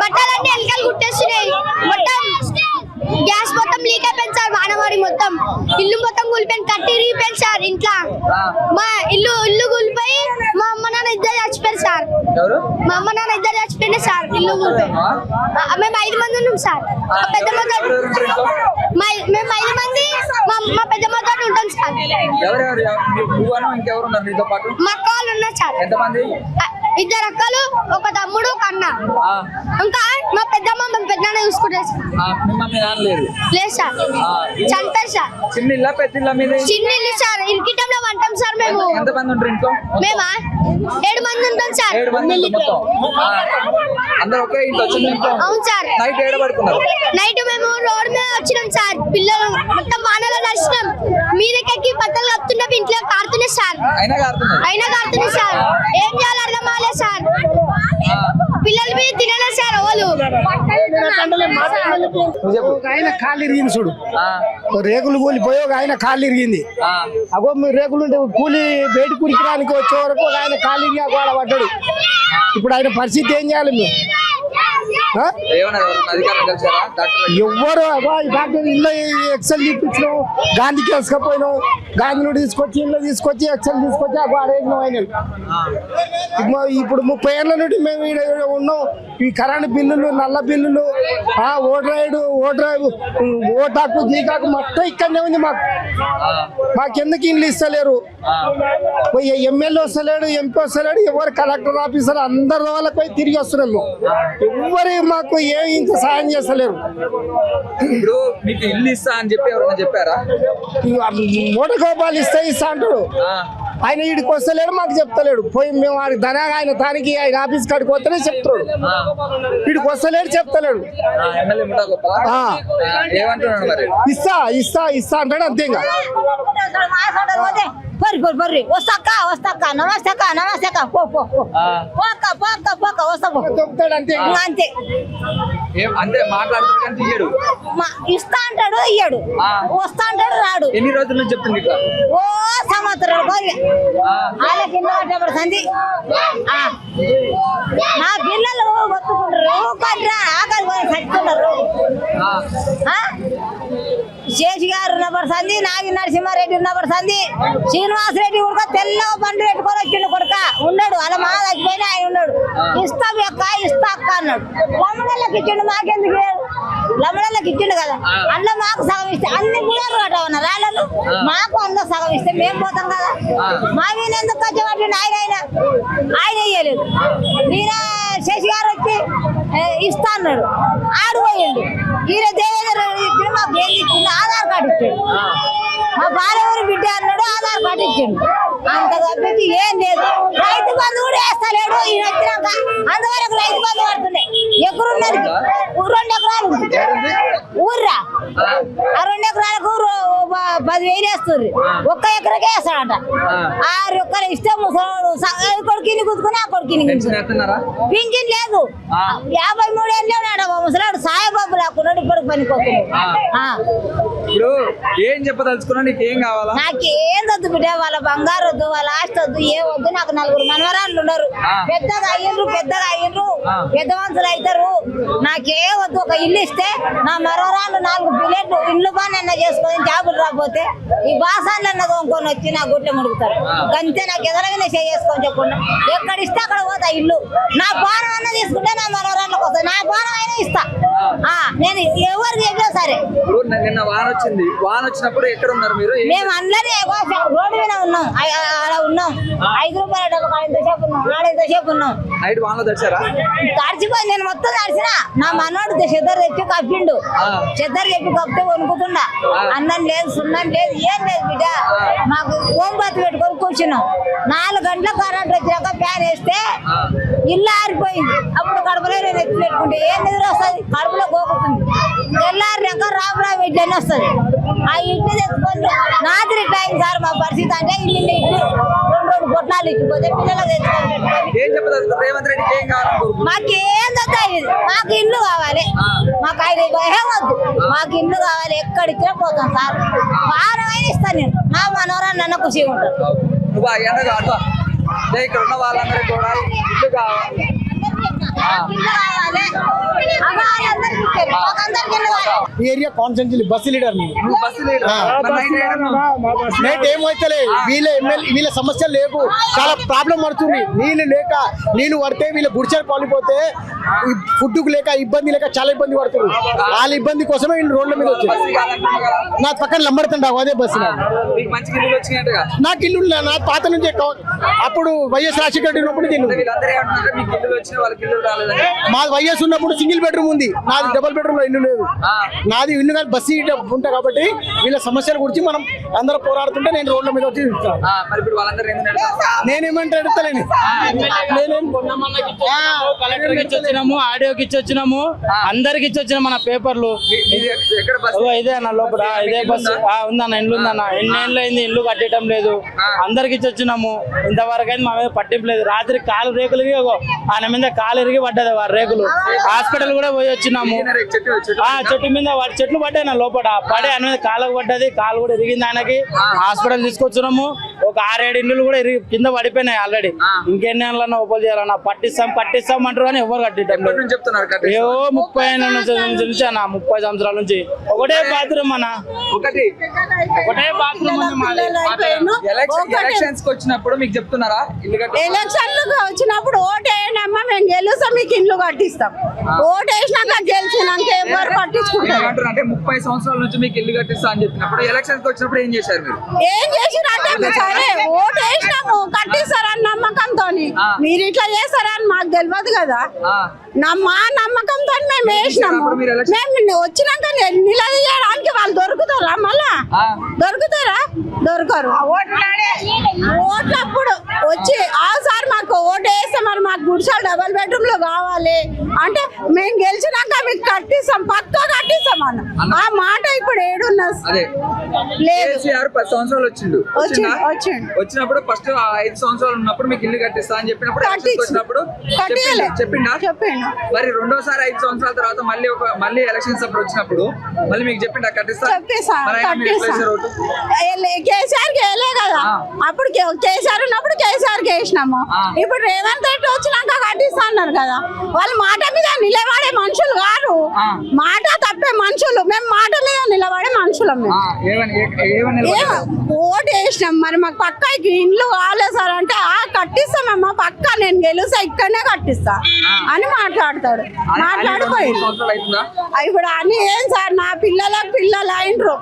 బట్టలన్నీ ఎలకలు కుట్టేస్తున్నాయి, మొత్తం గ్యాస్ మొత్తం లీక్ అయిపోయింది సార్, వానవాడి మొత్తం ఇల్లు మొత్తం కూలిపోయింది, కట్టి ఇరిగిపోయింది సార్. ఇంట్లో మా ఇల్లు కూలిపోయి మా అమ్మ నాన్న ఇద్దరు చచ్చిపోయారు సార్. ఎవరు? మా అమ్మ నాన్న ఇద్దరు చచ్చిపోయింది సార్, ఇల్లు కూలిపోయి. మేము 5 మంది ఉన్నాం సార్. మా పెద్దమ్మ మేము 5 మంది మా పెద్దమ్మ తోటి ఉంటాం సార్. ఎవరెవరు? నువ్వు ఇంకెవరు ఉన్నారు నీతో పాటు? మా అక్క వాళ్ళు ఉన్నారు సార్. ఎంతమంది? 2 అక్కలు, ఒక తమ్ముడు, ఒక అన్న. ఇంకా మా పెద్దమ్మ మా పెద్దనాన్న చూసుకుంటారు సార్. మీ నాన్న లేదు? లేదు సార్, చనిపోయారు సార్. చిన్న ఇల్లా పెద్ద ఇల్లా మీది? చిన్న ఇల్లు సార్, ఇరికిటంలో ఉంటాం సార్ మేము. ఎంతమంది ఉంటారు ఇంట్లో? మేమా 7 మంది ఉంటాం సార్. 7 మంది మొత్తం అందరూ ఒకే ఇంట్లో చిన్న ఇంట్లో? అవును సార్. నైట్ ఏడ పడుకున్నారు? నైట్ మేము రోడ్ మీద వచ్చినాం సార్, పిల్లలు మొత్తం వానలో నడిచినాం, మీదకెక్కి బట్టలు కప్పుతున్నాం, ఇంట్లో కారుతున్నాయి సార్. అయినా కారుతున్నాయి సార్. ఏం చేయాలి అర్థం కాలేదు సార్. పిల్లలు మీద తినలేదు సార్ వాళ్ళు. ఒక ఆయన కాళ్ళు ఇరిగింది చూడు, రేకులు కూలిపోయి ఒక ఆయన కాళ్ళు ఇరిగింది. అగో మీరు రేకులు ఉంటే కూలి బయట కురికిరానికి వచ్చే వరకు ఒక ఆయన కాళ్ళు ఇరిగి గోడ పడ్డాడు. ఇప్పుడు ఆయన పరిస్థితి ఏం చేయాలి మేము? ఎవ్వరు డాక్టర్ ఇల్లు ఎక్సెల్ తీపించినాం, గాంధీకి వేసుకపోయినాం, గాంధీని తీసుకొచ్చి ఇల్లు తీసుకొచ్చి ఎక్సెల్ తీసుకొచ్చి ఆ గోడ వేసినాం ఆయన. ఇప్పుడు 30 ఏళ్ళ నుండి మేము ఈడ ఉన్నాం. ఈ కరెంట్ బిల్లులు, నల్ల బిల్లులు, ఓటాకు జీకాకు మొత్తం ఇక్కడనే ఉంది. మాకెందుకు ఇల్లు ఇస్తలేరు? ఎమ్మెల్యే వస్తలేడు, ఎంపీ వస్తలేడు, ఎవరు కలెక్టర్ ఆఫీసర్ అందరి వాళ్ళకి పోయి తిరిగి వస్తున్నాము. ఎవరు మాకు ఏమి ఇంత సాయం చేస్తలేరు. ఇప్పుడు మీకు ఇల్లు ఇస్తా అని చెప్పి ఎవరైనా చెప్పారా? 100 రూపాయలు ఇస్తా అంటాడు ఆయన. వీడికి వస్తలేడు, మాకు చెప్తలేడు. పోయి మేము వాడికి ఆయన దానికి ఆయన ఆఫీస్ కాడికి వస్తేనే చెప్తాడు, వీడికి వస్తలేడు, చెప్తలేడు. ఇస్తా అంటాడు అంతే. ఇంకా బర్రి వస్తాక నమస్తే అక్క పోక వస్తా చెప్తాడు అంతే. అంతే అంతే మాట్లాడుతాడు. ఇస్తా అంటాడు, ఇయ్యాడు. వస్తా అంటాడు, రాడు. ఎన్ని రోజుల నుంచి చెప్తుంది ఇట్లా? ఓ సంవత్సరాలు వాళ్ళ కింద పడ్డప్పుడు సంధి. నా పిల్లలు ఒత్తుకుంటారు, ఆకలి పోయి చచ్చుతున్నారు. శేషి గారు ఉన్నప్పుడు సంధి, నాగి నరసింహారెడ్డి ఉన్నప్పుడు సంధి, శ్రీనివాసరెడ్డి కూడా తెల్ల బండి పెట్టుకొని వచ్చిండు కొడుక ఉన్నాడు. అలా మా చచ్చిపోయినా ఆయన ఉన్నాడు. ఇస్తా అక్క అన్నాడు. లమ్మడళ్ళకి ఇచ్చిండు, మాకెందుకు లమ్మడళ్ళకి ఇచ్చిండు కదా. అందులో మాకు సగం ఇస్తే అన్ని కూడా రాళ్ళు మాకు అందులో సగం ఇస్తే మేము పోతాం కదా. మా మీద ఎందుకు కచ్చబట్టిండు ఆయన ఇయ్యలేదు. ఈయన శశి గారు వచ్చి ఇస్తా అన్నాడు, ఆడు పోయిండు. ఈయన దేవేంద్ర ఇచ్చిండు, మాకు ఏం ఇచ్చిండు? ఆధార్ కార్డు ఇచ్చాడు. మా భార్య బిడ్డ అన్నాడు, ఆధార్ కార్డు ఇచ్చిండు. అంత తప్పించి ఏం లేదు. రైతు బంధు కూడా వేస్తలేడు ఈయన వచ్చినాక. అందువరకు రైతు బంధు పడుతుండే. ఎకరున్నది 2 ఎకరాలు ఊర్రా. ఆ 2 ఎకరాలకు 10,000 వేస్తుంది. 1 ఎకరకే వేస్తాడట. 6 ఎకరాలు ఇస్తే ముసలాడు కొడుకుని కుదుకుని ఆ కొడుకుని పింఛన్ లేదు. 53 ఏళ్ళు ఉన్నాడు ముసలాడు. సాయిబాబు లాక్కున్నాడు, ఇప్పటికి పనిపోతున్నాడు. ఇప్పుడు ఏం చెప్పదలుచుకున్నా, నీకు ఏం కావాలా? నాకేం వద్దు బిడ్డ, వాళ్ళ బంగారు వద్దు, వాళ్ళ ఆస్తి వద్దు, ఏం వద్దు. నాకు 4 మనవరాళ్ళు ఉన్నారు. పెద్దగా అయ్యిండ్రు, పెద్ద మనుషులు అవుతారు. నాకేం వద్దు. ఒక ఇల్లు ఇస్తే నా మనవరాళ్ళు 4 బిల్లెట్లు ఇల్లు బాగా చేసుకొని జాబులు రాకపోతే ఈ బాసాన్లన్న తోముకొని వచ్చి నా గుడ్లు ముడుగుతారు. అంతే. నాకు ఎదరగానే చేసుకొని చెప్పకుండా ఎక్కడ ఇస్తే అక్కడ పోతా ఇల్లు. నా బాణం అన్న తీసుకుంటే నా మనవరాళ్ళకి వస్తుంది. నా బాణం అయినా ఇస్తా. నేను ఎవరికి చెప్పినా సరే. నిన్న వాన వచ్చినప్పుడు ఎక్కడ ఉన్నారు మీరు? మేము అందరినీ రోడ్డు మీద ఉన్నాం. ఆడ ఉన్నాం. 5 రూపాయలు ఎంతసేపు ఉన్నాం, ఆడెంతసేపు ఉన్నాం. నైట్ వానలో తడిచారా? తడిచిపోయి నేను మొత్తం తడిచినా. నా మనోడు చెద్దరు తెచ్చి కప్పిండు. చెద్దరు చెప్పి కప్పితే వణుకుతున్నా. అన్నం లేదు, సున్నం లేదు, ఏం లేదు బిడ్డ. మాకు ఓంబత్తి పెట్టుకొని కూర్చున్నాం. 4 గంటలకు కరెంట్ వచ్చినాక ఫ్యాన్ వేస్తే ఇల్లు ఆరిపోయింది. అప్పుడు కడుపులో నేను ఎత్తి పెట్టుకుంటే ఏం నిద్ర వస్తుంది, కడుపులో గోకుతుంది. తెల్లారినాక రాబరా ఇడ్లీ వస్తుంది. ఆ ఇడ్లీ తెచ్చుకొని రాత్రి టైం సార్ మా పరిస్థితి. అంటే ఇల్లు 2 పొట్లాలు ఇచ్చిపోతే పిల్లలకు తెచ్చుకొని పెట్టుకొని ఏం చెప్పదు రేవంత్ రెడ్డికి ఏం కావాలనుకుంటున్నారు? మాకేం దొరుకుతాయి మాకు ఇల్లు కావాలి మాకు 5 వద్దు మాకు ఇల్లు కావాలి ఎక్కడిచ్చినా పోతాం సార్ వారమైనా ఇస్తాను నేను నా మనోరాన్ని నన్ను ఖుషిగా ఉంటాను నువ్వు ఆ ఎండ కాదు ఇక్కడ ఉన్న వాళ్ళందరికీ కూడా ఇల్లు కావాలి. ఇల్లు కావాలి అందరికీ ఇచ్చారు. మాకందరికీ ఇల్లు కావాలి ఈ ఏరియా కాన్స్టెన్సీ బస్సు లీడర్ నువ్వు బస్సు లీడర్. మరి నైట్ ఏడన్నా? నైట్ ఏమైతలే వీళ్ళ సమస్యలు లేవు చాలా ప్రాబ్లం పడుతుంది నీళ్లు పడితే వీళ్ళ గుడిచారు పాలిపోతే ఫుడ్కు లేక ఇబ్బంది లేక చాలా ఇబ్బంది పడుతుంది వాళ్ళ ఇబ్బంది కోసమే వీళ్ళు రోడ్ల మీద వచ్చారు బస్సు కాదనుకుంటున్నా కదా? నా పక్కన లంబడుతుంటావు అదే బస్సు మీకు మంచి ఇల్లు వచ్చినట్టుగా నాకు ఇల్లు నా పాత నుంచి అప్పుడు వైఎస్ రాజశేఖర రెడ్డి ఉన్నప్పుడు ఇల్లు వీళ్ళందరూ ఏమంటున్నారు మీకు ఇల్లు వచ్చిన వాళ్ళకి ఇల్లు రాలేదని? మా వైఎస్ ఉన్నప్పుడు సింగిల్ బెడ్రూమ్ ఉంది నాది డబుల్ బెడ్రూమ్ లో ఇల్లు లేదు నాది ఇల్లు కానీ బస్సు ఉంటా కాబట్టి వీళ్ళ సమస్యల గురించి మనం అందరూ పోరాడుతుంటే నేను రోడ్ల మీద వచ్చి ఇస్తాను మరి ఇప్పుడు వాళ్ళందరూ ఎందుకు నడుస్తారు? నేనేమంటే ఎడతలేను కలెక్టర్కి ఇచ్చి వచ్చినాము, ఆడియోకి ఇచ్చి వచ్చినాము, అందరికి ఇచ్చి వచ్చినాం మన పేపర్లు. ఇది ఎక్కడ బస్సు? ఓ ఇదే అన్న లోపల ఇదే బస్సు ఉందన్న ఇల్లు ఉందన్న ఎన్నేళ్ళు అయింది ఇల్లు కట్టడం లేదు అందరికి ఇచ్చి వచ్చినాము ఇంతవరకు అయితే మా మీద పట్టింపు లేదు. రాత్రి కాలు రేకులకి ఆయన మీద కాలు ఇరిగి పడ్డది వారి రేకులు హాస్పిటల్ కూడా పోయి వచ్చినాము. చెట్టు మీద చెట్లు పడ్డాయి నా లోపల పడి ఆయన మీద కాలకు పడ్డది కాలు కూడా ఇరిగింది ఆయనకి హాస్పిటల్ తీసుకొచ్చినాము. ఒక 6-7 ఇల్లు కూడా కింద పడిపోయినాయి ఆల్రెడీ. ఇంకెన్ని ఏళ్ళన్నా ఓపెన్ చేయాలన్నా పట్టిస్తాం అంటారు కానీ ఎవరు కట్టడం లేదు. చెప్తున్నారు ఏవో 30 ఏళ్ళ నుంచి అన్న 30 సంవత్సరాల నుంచి ఒకటే బాత్రూమ్ అన్న ఒకటే బాత్రూమ్ ఎలక్షన్స్ కి వచ్చినప్పుడు మీకు చెప్తున్నారా ఇల్లు కట్టి? ఎలక్షన్లు వచ్చినప్పుడు ఓటేయనమ్మా మేము గెలుస్తాం మీకు ఇల్లు కట్టిస్తాం ఓటేసినాక గెలిచినాక ఎవరు పట్టించుకుంటారు అంటే 30 సంవత్సరాల నుంచి మీకు ఇల్లు కట్టిస్తా అని చెప్పినప్పుడు ఎలక్షన్స్ కి వచ్చినప్పుడు ఏం చేశారు మీరు? ఏం చేసిరంటే సరే ఓటేసినాము కట్టిస్తారని నమ్మకంతో మీరు ఇట్లా చేస్తారని మాకు తెలియదు కదా మా నమ్మకంతో మేము వేసినాము. మేము వచ్చినాక నిలదీయడానికి వాళ్ళు దొరుకుతారా మళ్ళా దొరుకుతారా దొరకరు. ఓట్లప్పుడు వచ్చి సార్ మాకు ఓటు వేస్తే మరి మాకు గుడిసెలు డబుల్ బెడ్రూమ్ లో కావాలి అంటే మేము గెలిచినాక మీకు కట్టిస్తాం పక్కా కట్టిస్తాం అన్న ఆ మాట ఇప్పుడు ఏడున్నది లేదు. 10 సంవత్సరాలు వచ్చిండు వచ్చిండు వచ్చినప్పుడు ఫస్ట్ 5 సంవత్సరాలు ఉన్నప్పుడు మీకు ఇల్లు కట్టిస్తా అని చెప్పినప్పుడు వచ్చినప్పుడు చెప్పిండా? చెప్పిండు. మరి రెండోసారి 5 సంవత్సరాల తర్వాత మళ్ళీ ఎలక్షన్స్ అప్పుడు వచ్చినప్పుడు మళ్ళీ మీకు చెప్పిండా కట్టిస్తా? కేసీఆర్ వేయలే కదా అప్పుడు కేసీఆర్ ఉన్నప్పుడు కేసీఆర్ వేసినాము. ఇప్పుడు రేవంత్ రెడ్డి వచ్చినాక కట్టిస్తా అన్నారు కదా వాళ్ళు మాట మీద నిలబడే మనుషులు కాదు మాట తప్పే మనుషులు మేము మాట మీద నిలబడే మనుషులం ఓటు వేసినాం మరి మాకు పక్కా ఇండ్లు కావాలి సార్ అంటే కట్టిస్తామమ్మా పక్కా నేను గెలుస్తా ఇక్కడనే కట్టిస్తా అని మాట్లాడతాడు మాట్లాడిపోయింది. ఇప్పుడు అని ఏం సార్ నా పిల్లలు అయినరు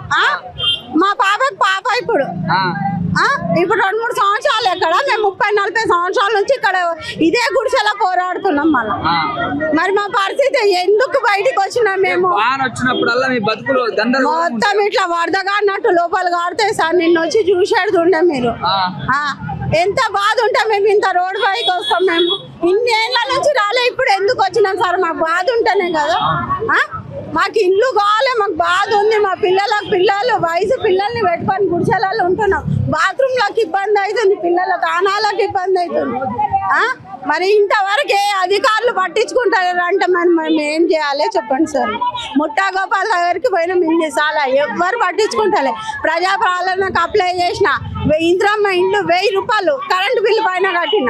మా పాపకి పాప ఇప్పుడు 2-3 సంవత్సరాలు ఎక్కడ మేము 30-40 సంవత్సరాల నుంచి ఇక్కడ ఇదే గుడిసెలో పోరాడుతున్నాం మళ్ళా మరి మా పరిస్థితి ఎందుకు బయటికి వచ్చినాం మేము వచ్చినప్పుడల్లా మీ బతుకులు మొత్తం ఇట్లా వరదగా అన్నట్టు లోపల కాడితే సార్ నిన్న వచ్చి చూసేడుతుండే మీరు ఎంత బాధ ఉంటే మేము ఇంత రోడ్ పైకి వస్తాం మేము ఇన్ని ఏళ్ళ నుంచి రాలే ఇప్పుడు ఎందుకు వచ్చినాం సార్ మాకు బాధ ఉంటేనే కదా మాకు ఇల్లు కావాలి మాకు బాధ ఉంది మా పిల్లలు వయసు పిల్లల్ని పెట్టుకొని గుడిసెలలో ఉంటున్నాం బాత్రూమ్లకు ఇబ్బంది అవుతుంది పిల్లలకు ఆనాలకు ఇబ్బంది అవుతుంది మరి ఇంతవరకు ఏ అధికారులు పట్టించుకుంటారు అంటే మనం ఏం చేయాలి చెప్పండి సార్. ముఠా గోపాల్ దగ్గరికి పోయినాం ఇన్నిసార్లు ఎవ్వరు పట్టించుకుంటారు. ప్రజాపాలనకు అప్లై చేసిన ఇంద్రమ్మ ఇండ్లు 1000 రూపాయలు కరెంటు బిల్లు పైన కట్టిన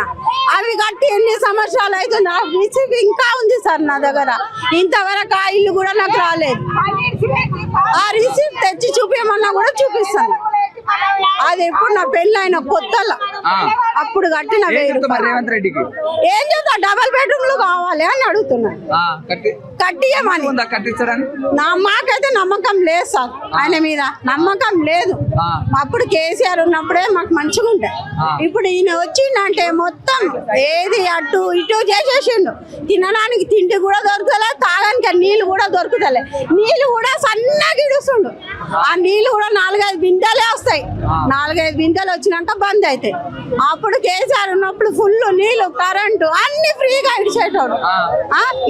అవి కట్టి ఎన్ని సంవత్సరాలు అవుతుంది ఆ రిసీవ్ ఇంకా ఉంది సార్ నా దగ్గర ఇంతవరకు ఆ ఇల్లు కూడా నాకు రాలేదు. ఆ రిసీవ్ తెచ్చి చూపించమన్నా కూడా చూపిస్తాను అది ఎప్పుడు నా పెళ్ళి అయిన కొత్తలో అప్పుడు కట్టిన 1000 రూపాయలు. రేవంత్ రెడ్డికి ఏం చేస్తా డబల్ బెడ్రూమ్లు కావాలి అని అడుగుతున్నాను కట్టియమని. మాకైతే నమ్మకం లేదు సార్ ఆయన మీద నమ్మకం లేదు. అప్పుడు కేసీఆర్ ఉన్నప్పుడే మాకు మంచిగా ఉంటాయి ఇప్పుడు ఈయన వచ్చిందంటే మొత్తం ఏది అటు ఇటు చేసేసిండు. తినడానికి తిండి కూడా దొరుకుతలే తాగడానికి నీళ్లు కూడా దొరుకుతలే నీళ్లు కూడా సన్నగా ఇడుస్తుండు ఆ నీళ్లు కూడా 4-5 బిందెలే వస్తాయి 4-5 బిందెలు వచ్చినాక బంద్ అవుతాయి. అప్పుడు కేసీఆర్ ఉన్నప్పుడు ఫుల్ నీళ్లు కరెంటు అన్ని ఫ్రీగా ఇచ్చేటోడు.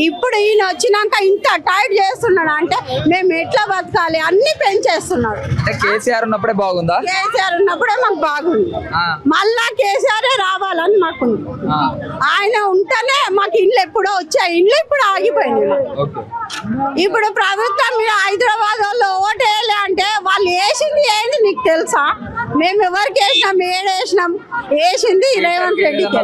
ఇప్పుడు ఈయన వచ్చినాక ఇంత టైట్ చేస్తున్నాడు అంటే మేము ఎట్లా బతకాలి అన్ని పెంచేస్తున్నాడు. అంటే కేసీఆర్ ఉన్నప్పుడే బాగుందా? కేసీఆర్ ఉన్నప్పుడే మాకు బాగుంది, మళ్ళా కేసీఆర్ రావాలని మాకుంది. ఆయన ఉంటేనే మాకు ఇండ్లు ఎప్పుడో వచ్చాయి, ఇండ్లు ఇప్పుడు ఆగిపోయినాయి. ఇప్పుడు ప్రభుత్వం మీద హైదరాబాద్ వాళ్ళు ఓటు వేయాలి అంటే వాళ్ళు వేసింది ఏంది నీకు తెలుసా? మేము ఎవరికి వేసినాం, ఏడేసినాం, వేసింది రేవంత్ రెడ్డికి.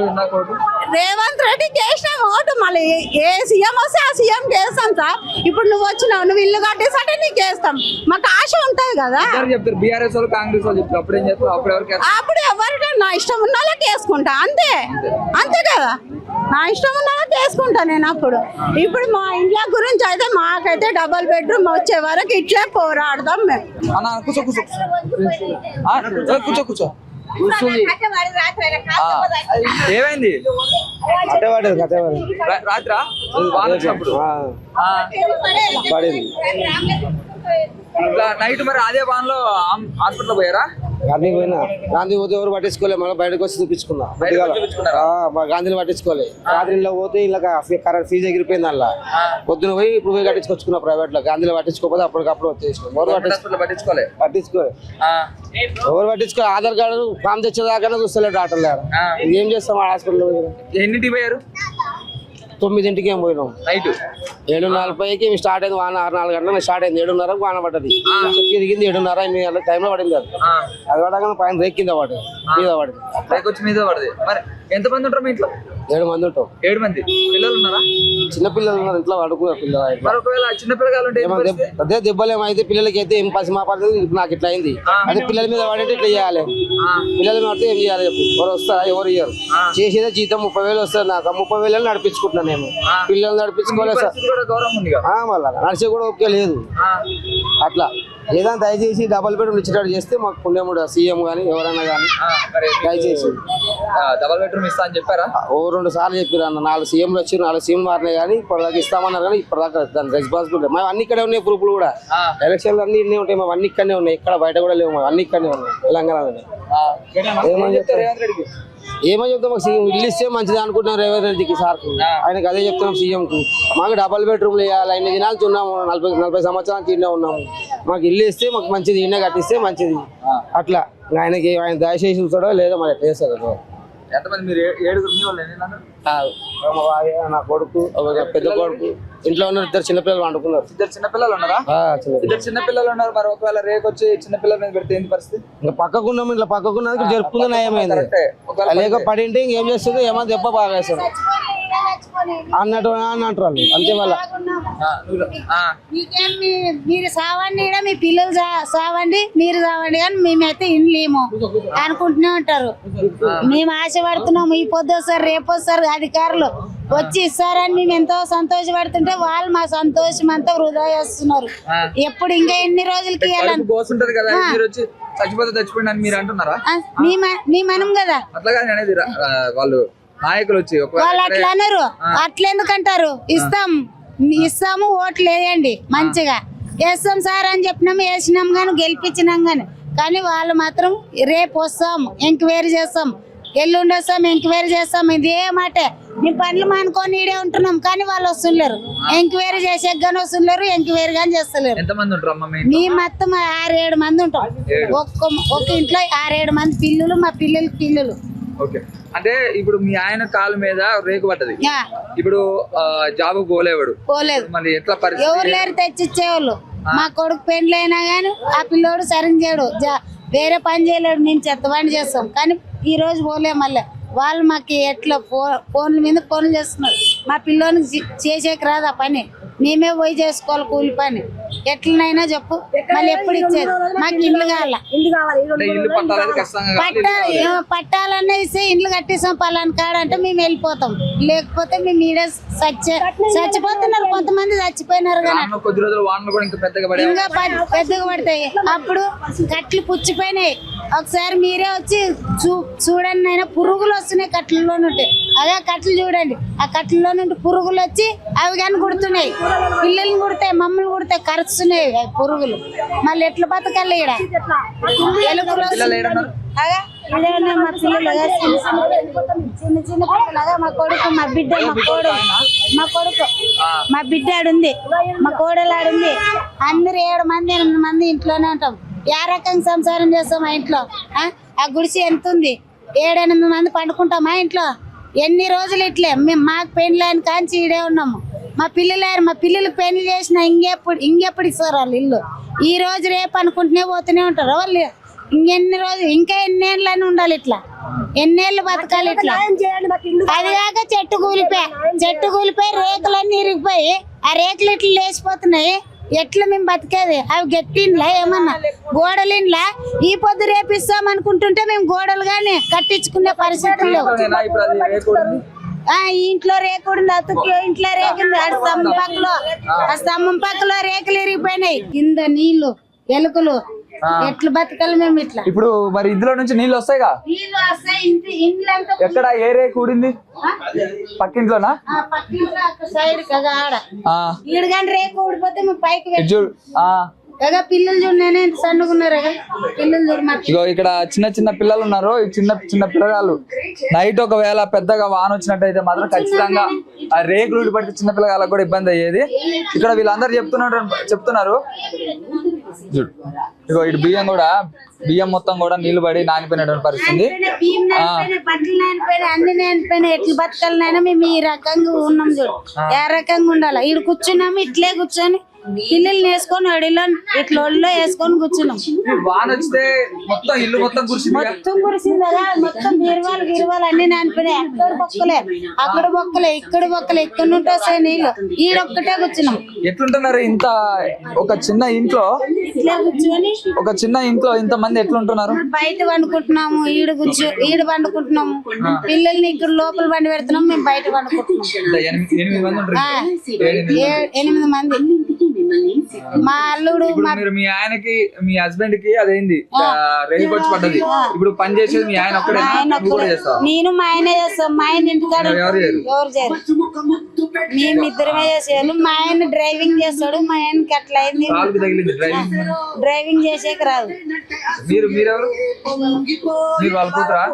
రేవంత్ రెడ్డికి వేసినాం ఓటు. మళ్ళీ ఏ సీఎం వస్తే ఆ సీఎం వేస్తాం సార్. ఇప్పుడు నువ్వు వచ్చినావు, నువ్వు ఇల్లు కట్టేసంటే నీకు వేస్తాం. మాకు ఆశ ఉంటది కదా. చెప్తారు బీఆర్ఎస్ వాళ్ళు, కాంగ్రెస్ వాళ్ళు చెప్తారు. అప్పుడు ఏం చేస్తారు? అప్పుడు ఎవరికైనా నా ఇష్టం ఉన్న వాళ్ళకి వేసుకుంటా, అంతే అంతే కదా. నా ఇష్టం ఉన్న వాళ్ళకి వేసుకుంటా నేను. అప్పుడు ఇప్పుడు మా ఇంట్లో గురించి అయితే మాకైతే డబుల్ బెడ్రూమ్ వచ్చే వరకు ఇట్లే పోరాడదాం మేము. అన్న కూర్చో కూర్చో కూర్చో కూర్చో. ఏమైంది? రాత్రా వాన వచ్చినప్పుడు పడింది నైట్. మరి అదే వానలో హాస్పిటల్ పోయారా? గాంధీ పోయినా, గాంధీ పోతే ఎవరు పట్టించుకోలేదు. మళ్ళీ బయటకు వచ్చి చూపించుకున్నా. గాంధీని పట్టించుకోలేదు. రాత్రిలో పోతే ఇలా కరెంట్ ఫీజు ఎగిరిపోయింది. అలా పొద్దున పోయి ఇప్పుడు పోయి కట్టించుకొచ్చుకున్నా ప్రైవేట్ లో. గాంధీలో పట్టించుకోకపోతే అప్పటికప్పుడు వచ్చేసినాం. ఎవరు పట్టించుకోలేదు. ఎవరు పట్టించుకో. ఆధార్ కార్డు ఫామ్ తెచ్చేదాకా చూస్తలేదు డాక్టర్ గారు. ఏం చేస్తాం ఆ హాస్పిటల్? ఎన్నింటికి పోయారు? 9ంటికి ఏం పోయినాం. నైట్ 7:45కి స్టార్ట్ అయింది వాన. 6-4 గంటలకు స్టార్ట్ అయింది. 7:30కు వాన పడ్డది. దిగింది 7:30-8 గంటల టైంలో పడింది. అది పడగానే పైన రేక్ కింద పడింది, మీద పడింది. వచ్చి మీద పడింది. మరి ఎంతమంది ఉంటారు మీ ఇంట్లో? 7 మంది ఉంటాం. 7 మంది. పిల్లలు ఉన్నారా? చిన్న పిల్లలు ఉన్నారు ఇంట్లో, పడుకున్నారు పిల్లలు. మరి ఒకవేళ చిన్న పిల్లలు అదే దెబ్బలు ఏమైతే పిల్లలకి అయితే ఏం పసి మా పడుతుంది. నాకు ఇట్లా అయింది. అదే పిల్లల మీద పడేది ఇట్లా చేయాలి. పిల్లల మీద పడితే ఏం చేయాలి చెప్పు? ఎవరు వస్తారా? ఎవరు ఇయ్యారు. చేసేదే జీతం 30,000 వస్తుంది నాకు. 30,000 నడిపించుకుంటున్నాను నేను. పిల్లలు నడిపించుకోలేదు సార్. మళ్ళా నడిచే కూడా ఓకే లేదు. అట్లా ఏదైనా దయచేసి డబల్ బెడ్రూమ్ ఇచ్చేటట్టు చేస్తే మాకు పుణ్యముడు. సీఎం కానీ ఎవరైనా కానీ దయచేసి డబల్ బెడ్రూమ్ ఇస్తా అని చెప్పారా? 2 సార్లు చెప్పారు అన్న. 4 సీఎంలు వచ్చి 4 సీఎంలు మారినాయి కానీ ఇప్పటిదాకా ఇస్తామన్నారు కానీ ఇప్పటిదాకా దాని రెస్పాన్సిబిలిటీ. మేము అన్ని ఇక్కడే ఉన్నాయి. ప్రూఫ్లు కూడా ఎలక్షన్లు అన్ని ఇన్నే ఉంటాయి. మేము అన్ని ఇక్కడనే ఉన్నాయి. ఇక్కడ బయట కూడా లేవు. మేము అన్ని ఇక్కడనే ఉన్నాయి తెలంగాణలో. ఏమని చెప్తారు రేవంత్ రెడ్డికి? ఏమని చెప్తాం? మాకు ఇల్లు ఇస్తే మంచిది అనుకుంటున్నాం రేవంత్ రెడ్డికి సార్. ఆయనకు అదే చెప్తున్నాం సీఎం కు. మాకు డబల్ బెడ్రూమ్లు వేయాలి. 5 దినాలు ఉన్నాము. 40 సంవత్సరాలకి ఇన్నే ఉన్నాము. మాకు ఇల్లు ఇస్తే మాకు మంచిది, ఇన్నే కట్టిస్తే మంచిది. అట్లా ఆయనకి ఆయన దయచేసి చూస్తాడో లేదో మరి చేస్తాడు. ఎంతమంది మీరు? 7 నా కొడుకు, పెద్ద కొడుకు, ఇంట్లో ఉన్న 2 చిన్నపిల్లలు వండుకున్నారు. 2 చిన్నపిల్లలు ఉన్నారా? 2 చిన్నపిల్లలు ఉన్నారు. మరి ఒకవేళ రేకు వచ్చి చిన్నపిల్లల మీద పెడితే ఏంటి పరిస్థితి? ఇంకా పక్కకున్నాము. ఇట్లా పక్కకున్నది జరుపుకుందా నయమైంది. లేక పడింటే ఇంకేం చేస్తుంది? ఏమో దెబ్బ బాగా వేస్తారు అన్నట్టు అంటారు అంతే. మళ్ళీ మీరు సావండి, మీ పిల్లలు సావండి, మీరు సావండి కానీ మేమైతే ఇండ్లేమో అనుకుంటూనే ఉంటారు. మేము ఆశపడుతున్నాము ఈ పొద్దు వస్తారు, రేపు వస్తారు అధికారులు వచ్చి ఇస్తారని మేము ఎంతో సంతోషపడుతుంటే వాళ్ళు మా సంతోషం అంతా వృధా చేస్తున్నారు. ఎప్పుడు ఇంకా ఎన్ని రోజులకి చచ్చిపోయింది అని మీరు అంటున్నారా? మీ మనం కదా అట్లాగా అనేది వాళ్ళు నాయకులు వచ్చి వాళ్ళు అట్లా అన్నారు. అట్లా ఎందుకంటారు? ఇస్తాము ఓట్లు వేయండి మంచిగా వేస్తాం సార్ అని చెప్పినాము. వేసినాం కానీ గెలిపించినాం కానీ వాళ్ళు మాత్రం రేపు వస్తాం ఎంక్వైరీ చేస్తాం, ఎల్లుండి వస్తాం ఎంక్వైరీ చేస్తాం. ఇదే మాటే. మేము పనులు మానుకొని ఈడే ఉంటున్నాం కానీ వాళ్ళు వస్తున్నారు. ఎంక్వైరీ చేసే కానీ వస్తున్నారు, ఎంక్వైరీ కానీ చేస్తలేరు. మీ మొత్తం 6-7 మంది ఉంటాం. ఒక ఇంట్లో 6-7 మంది పిల్లలు, మా పిల్లలకి పిల్లలు. అంటే ఇప్పుడు మీ ఆయన కాలు మీద రేకు పడ్డది. ఇప్పుడు జాబ్ పోలేవాడు. మళ్ళీ ఎట్లా పరిస్థితి? ఎవరు లేరు తెచ్చిచ్చేవాళ్ళు. మా కొడుకు పెండ్లు అయినా గానీ ఆ పిల్లోడు సరిగ్గా చేయడు, వేరే పని చేయలేడు. మేము చెత్త పని చేస్తాం కానీ ఈ రోజు పోలే. మళ్ళీ వాళ్ళు మాకు ఎట్లా ఫోన్ల మీద ఫోన్లు చేస్తున్నారు. మా పిల్లోనికి చేసేకి రాదు ఆ పని. మేమే పోయి చేసుకోవాలి కూలి పని. ఎట్లనైనా చెప్పు. మళ్ళీ ఎప్పుడు ఇచ్చేది? మాకు ఇల్లు కావాలా? పట్టాలన్నా ఇస్తే ఇండ్లు కట్టిస్తాం పలానా కాడ అంటే మేము వెళ్ళిపోతాం. లేకపోతే మేము ఈడ చచ్చిపోతున్నారు. కొంతమంది చచ్చిపోయినారు కానీ ఇంకా పెద్దగా పడతాయి. అప్పుడు కట్లు పుచ్చిపోయినాయి. ఒకసారి మీరే వచ్చి చూడండి అయినా పురుగులు వస్తున్నాయి కట్టెల్లో నుండి. అదే కట్టెలు చూడండి, ఆ కట్టెల్లో నుండి పురుగులు వచ్చి అవి కానీ కుడుతున్నాయి, పిల్లల్ని కుడతాయి, మమ్మల్ని కుడతాయి, కరుస్తున్నాయి పురుగులు. మళ్ళీ ఎట్లా బతకాలి ఈడ? ఎలుకలు అగా ఇదేనా మా పిల్లలు చిన్న చిన్న పిల్లలుగా మా కొడుకు మా బిడ్డ మా బిడ్డ ఆడుంది, మా కోడలు ఆడుంది. అందరు 7 మంది 8 మంది ఇంట్లోనే ఉంటాం. ఏ రకంగా సంసారం చేస్తాం మా ఇంట్లో? ఆ గుడిసి ఎంత ఉంది? 7-8 మంది పండుకుంటాం మా ఇంట్లో. ఎన్ని రోజులు ఇట్లే మేము మాకు పెళ్లి అయిన కాంచి ఈడే ఉన్నాము. మా పిల్లలు పెళ్లి చేసిన ఇంకెప్పుడు ఇస్తారు వాళ్ళు ఇల్లు? ఈ రోజు రేపు అనుకుంటూనే పోతూనే ఉంటారు వాళ్ళు. ఇంకెన్ని రోజులు, ఇంకా ఎన్నేళ్ళని ఉండాలి ఇట్లా? ఎన్నేళ్ళు బతకాలి ఇట్లా? అది కాక చెట్టు కూలిపోయి రేకులన్నీ ఇరిగిపోయి ఆ రేకులు ఇట్లా లేచిపోతున్నాయి. ఎట్లా మేము బతికేది? అవి గట్టిండ్లా ఏమన్నా గోడలిండ్లా? ఈ పొద్దు రేపిస్తాం అనుకుంటుంటే మేము గోడలు గాని కట్టించుకునే పరిస్థితులు లేవు. ఈ ఇంట్లో రేకుడింది, అతుక్కి ఇంట్లో రేకుంది, ఆ స్తంభం పక్కలో రేకులు ఇరిగిపోయినాయి. కింద నీళ్లు, ఎలుకలు, ఎట్లా బతకాలి మేము ఇట్లా? ఇప్పుడు మరి ఇందులో నుంచి నీళ్ళు వస్తాయిగా? నీళ్ళు వస్తాయి. ఇండ్లంతా ఎక్కడ ఏ రేకు ఊడింది? పక్కింట్లోనా? పక్కింట్లో సైడ్ కదా ఆడ ఈడగాని రేకు ఊడిపోతే మేము పైకి పిల్లలు చూడు, నేనే ఎంత సన్నగున్నారు పిల్లలు చూడు. ఇగో ఇక్కడ చిన్న పిల్లలు ఉన్నారు. ఈ చిన్న పిల్లగాళ్ళు నైట్ ఒకవేళ పెద్దగా వాన వచ్చినట్టయితే మాత్రం ఖచ్చితంగా ఆ రేకులు ఊడిపడితే చిన్న పిల్లగాళ్ళకి కూడా ఇబ్బంది అయ్యేది. ఇక్కడ వీళ్ళందరూ చెప్తున్నారు. ఇగో ఇటు బియ్యం మొత్తం కూడా నీళ్లు పడి నానిపోయినటువంటి పరిస్థితి. బట్టలు నానిపోయినాయి, అన్ని నానిపోయినాయి. ఎట్లా బతకాలనైనా మేము ఈ రకంగా ఉన్నాం చూడు. ఏ రకంగా ఉండాలి? ఈడు కూర్చున్నాము, ఇట్లే కూర్చొని పిల్లల్ని వేసుకొని అడిలో ఇట్లా ఒళ్ళో వేసుకొని కూర్చున్నాం. వాన వస్తే మొత్తం ఇల్లు మొత్తం కురిసింది కదా, మొత్తం గిరువాలు అన్ని నానిపోయినాయి. అక్కడ బొక్కలే ఇక్కడ బొక్కలే, ఇక్కడ నుండి వస్తాయి నీళ్ళు. ఈడొక్కటే కూర్చున్నాం. ఎట్లుంటున్నారు? ఇంత ఒక చిన్న ఇంట్లో ఇంత మంది ఎట్లుంటున్నారు? బయట వండుకుంటున్నాము, ఈడు వండుకుంటున్నాము. పిల్లల్ని ఇక్కడ లోపల వండి పెడుతున్నాం, మేము బయట వండుకుంటున్నాం. 8 మంది. మా అల్లుడు మీ ఆయనకి మీ హస్బెండ్ కి అదేంది రేపు వచ్చి పడ్డది. ఇప్పుడు పని చేసేది మీ ఆయన ఒక్కడే? నేను మా ఆయనే చేస్తాం. మా ఆయన ఇంటికాడ ఎవరు చేయరు, మేమిద్దరమే చేసేవాళ్ళు. మా ఆయన డ్రైవింగ్ చేస్తాడు. మా ఆయనకి అట్లా అయింది, డ్రైవింగ్ చేసేకి రాదు. మీరు వాళ్ళ కూతురా?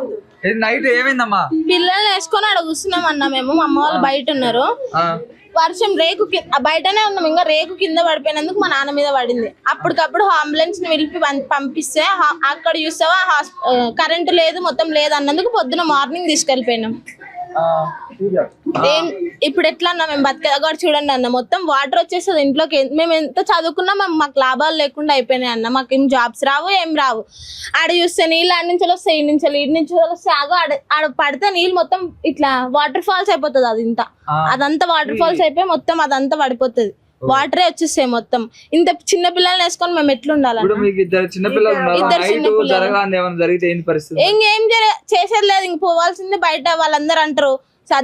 నైట్ ఏమైందమ్మా? పిల్లల్ని వేసుకొని అక్కడ కూర్చున్నాం అన్న మేము. మా అమ్మ వాళ్ళు బయట ఉన్నారు. వర్షం రేకు బయటనే ఉన్నాం, ఇంకా రేకు కింద పడిపోయినందుకు మా నాన్న మీద పడింది. అప్పటికప్పుడు అంబులెన్స్ ని పిలిపి పంపిస్తే అక్కడ చూస్తావా కరెంటు లేదు, మొత్తం లేదు అన్నందుకు పొద్దున మార్నింగ్ తీసుకెళ్లిపోయినాం. ఇప్పుడు ఎట్లా అన్నా మేము బతికేదా చూడండి అన్న, మొత్తం వాటర్ వచ్చేస్తుంది ఇంట్లోకి. మేము ఎంత చదువుకున్నా మాకు లాభాలు లేకుండా అయిపోయినాయి అన్న. మాకు ఏం జాబ్స్ రావు, ఏం రావు. ఆడ చూస్తే నీళ్ళు ఆడ నుంచి వస్తాయి, ఈడి నుంచి వస్తే ఆడ పడితే నీళ్ళు మొత్తం ఇట్లా వాటర్ ఫాల్స్ అయిపోతుంది. అదంతా వాటర్ ఫాల్స్ అయిపోయి మొత్తం అదంతా పడిపోతుంది. వాటరే వచ్చేస్తాయి మొత్తం. ఇంత చిన్న పిల్లల్ని వేసుకొని మేము ఎట్లుండాలి? ఇంకేం చేసేది లేదు, ఇంక పోవాల్సిందే. బయట వాళ్ళందరూ అంటారు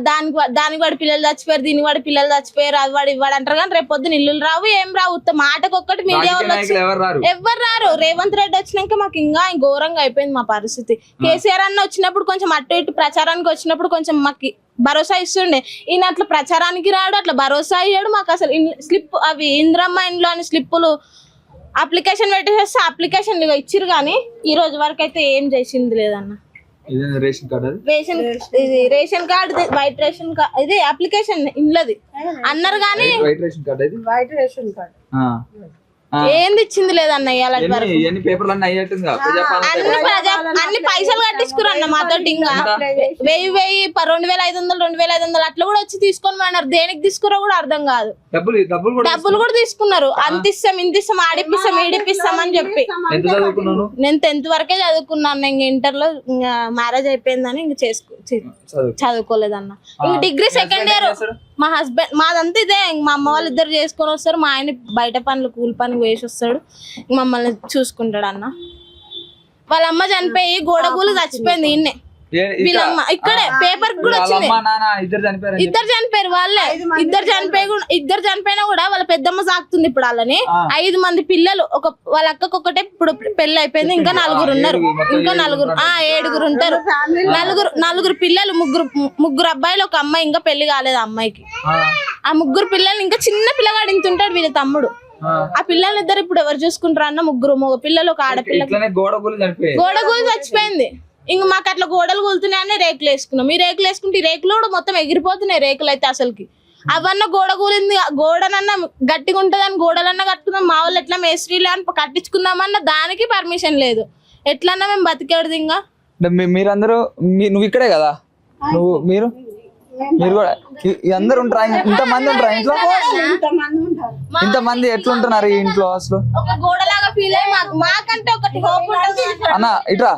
దానికి వాడి పిల్లలు చచ్చిపోయారు, దీనికి వాడి పిల్లలు చచ్చిపోయారు, అది వాడు ఇవ్వడు అంటారు. కానీ రేపు పొద్దున ఇల్లు రావు, ఏం రావు. మాటకు ఒక్కటి మీడియా వాళ్ళు ఎవరు రారు. రేవంత్ రెడ్డి వచ్చినాక మాకు ఇంకా ఘోరంగా అయిపోయింది మా పరిస్థితి. కేసీఆర్ అన్న వచ్చినప్పుడు కొంచెం అటు ఇటు ప్రచారానికి వచ్చినప్పుడు కొంచెం మాకు భరోసా ఇస్తుండే. ఈయన అట్లా ప్రచారానికి రాడు, అట్లా భరోసా అయ్యాడు. మాకు అసలు స్లిప్ అవి ఇంద్రమ్మ ఇంట్లో అని స్లిప్పులు అప్లికేషన్ పెట్టేస్తే అప్లికేషన్ ఇచ్చిరు, కానీ ఈ రోజు వరకు అయితే ఏం చేసింది లేదన్న. Ration card white ration card ఇది అప్లికేషన్ ఇంట్లోది అన్నారు, కానీ ఏంది ఇచ్చింది లేదన్న. అన్ని పైసలు కట్టించుకురన్న మాతోటి. ఇంకా 1000 2500 2500 అట్లా కూడా వచ్చి తీసుకొని పోయినారు. దేనికి తీసుకురా కూడా అర్థం కాదు. డబ్బులు కూడా తీసుకున్నారు. అంత ఇస్తాం, ఇంత ఇస్తాం, ఆడిపిస్తాం, ఈడిపిస్తాం అని చెప్పి. నేను 10th వరకే చదువుకున్నాను. ఇంక ఇంటర్ లో మ్యారేజ్ అయిపోయిందని ఇంక చదువుకోలేదన్న. ఇంక డిగ్రీ 2nd ఇయర్ మా హస్బెండ్ మాదంతా ఇదే. మా అమ్మ వాళ్ళు ఇద్దరు చేసుకొని వస్తారు. మా ఆయన బయట పనులు కూలి పనికి వేసి వస్తాడు, మమ్మల్ని చూసుకుంటాడు అన్న. వాళ్ళ అమ్మ చనిపోయి గోడగూలు చచ్చిపోయింది. ఈయన్నే వీళ్ళమ్మ ఇక్కడే పేపర్ కూడా వచ్చింది. ఇద్దరు చనిపోయారు. ఇద్దరు చనిపోయారు వాళ్ళే. ఇద్దరు చనిపోయినా కూడా వాళ్ళ పెద్దమ్మ సాకుతుంది ఇప్పుడు వాళ్ళని. 5 మంది పిల్లలు. వాళ్ళ అక్కకు ఒకటే ఇప్పుడు పెళ్లి అయిపోయింది. ఇంకా 4 ఉన్నారు. ఇంకా 7 ఉంటారు. నలుగురు పిల్లలు, ముగ్గురు అబ్బాయిలు, ఒక అమ్మాయి ఇంకా పెళ్లి కాలేదు ఆ అమ్మాయికి. ఆ 3 పిల్లలు ఇంకా చిన్న పిల్లగాడు ఇంత ఉంటాడు వీళ్ళ తమ్ముడు. ఆ పిల్లలిద్దరు ఇప్పుడు ఎవరు చూసుకుంటారు అన్న? 3 మగ పిల్లలు, ఒక ఆడపిల్ల. గోడగూలు చచ్చిపోయింది. ఇంక మాకు అట్లా గోడలు కూలుతున్నాయని రేకులు వేసుకున్నాం. ఈ రేకులు వేసుకుంటే ఈ రేకులు కూడా మొత్తం ఎగిరిపోతున్నాయి. రేకులు అయితే అసలుకి అవన్న గోడ కూలింది. గోడనన్నా గట్టిగా ఉంటదని గోడలన్నా కట్టుకుందాం. మా వాళ్ళు ఎట్లా మేస్త్రీలు అని కట్టించుకుందామన్న దానికి పర్మిషన్ లేదు. ఎట్లన్నా మేము బతికేది. ఇంకా మీరందరూ నువ్వు ఇక్కడే కదా, మీరు కూడా అందరు ఉంటారా? ఇంతమంది ఉంటారా ఇంట్లో? ఇంతమంది ఎట్లుంటున్నారు ఈ ఇంట్లో అసలు? ఒక గోడలాగా ఫీల్ అయ్యి మాకంటే ఒకటి హోప్ ఉంటుంది. అన్న ఇట్రా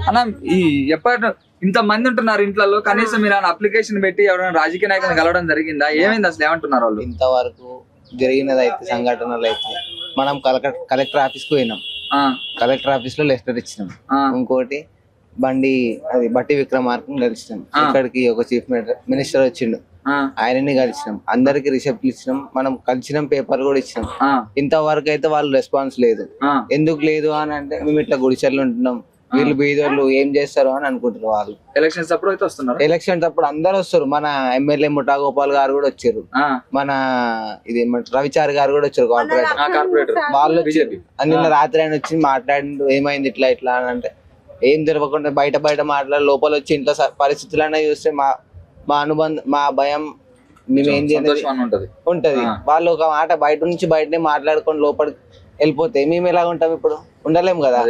అన్న, ఈ ఎప్పటి ఇంత మంది ఉంటున్నారు ఇంట్లో, కనీసం మీరు అప్లికేషన్ పెట్టి ఎవరైనా రాజకీయ నాయకులను కలవడం జరిగిందా? ఏమైంది అసలు? ఏమంటున్నారు వాళ్ళు? ఇంతవరకు జరిగినది అయితే సంఘటనలు అయితే మనం కలెక్టర్ ఆఫీస్ కు పోయినాం. కలెక్టర్ ఆఫీస్ లో లెటర్ ఇచ్చినాం. ఇంకోటి బట్టి విక్రమార్కం కలిసినాం. ఇక్కడికి ఒక చీఫ్ మినిస్టర్ వచ్చిండు, ఆయనని కలిసినాం. అందరికి రిసిప్ట్లు ఇచ్చినాం. మనం కలిసినాం, పేపర్ కూడా ఇచ్చినాం. ఇంతవరకు అయితే వాళ్ళు రెస్పాన్స్ లేదు. ఎందుకు లేదు అని అంటే, మేము ఇట్లా గుడిసెలు ఉంటున్నాం, వీళ్ళు బీదోళ్ళు ఏం చేస్తారు అని అనుకుంటారు వాళ్ళు. ఎలక్షన్స్ అప్పుడు అయితే వస్తున్నారు. ఎలక్షన్స్ అప్పుడు అందరు వస్తారు. మన ఎమ్మెల్యే ముఠా గోపాల్ గారు కూడా వచ్చారు. మన ఇది రవిచారి గారు కూడా వచ్చారు, కార్పొరేటర్. వాళ్ళు వచ్చారు. నిన్న రాత్రి ఆయన వచ్చి మాట్లాడిండు, ఏమైంది ఇట్లా ఇట్లా అని అంటే, ఏం జరగకుండా బయట మాట్లాడి లోపల వచ్చి ఇంట్లో పరిస్థితులన్నా చూస్తే మా అనుబంధం, మా భయం, మేము ఏం చేయలేదు ఉంటది. వాళ్ళు ఒక మాట బయట నుంచి బయటనే మాట్లాడుకొని లోపలికి వెళ్ళిపోతే మేము ఎలా ఉంటాం? ఇప్పుడు ఉండలేము కదా.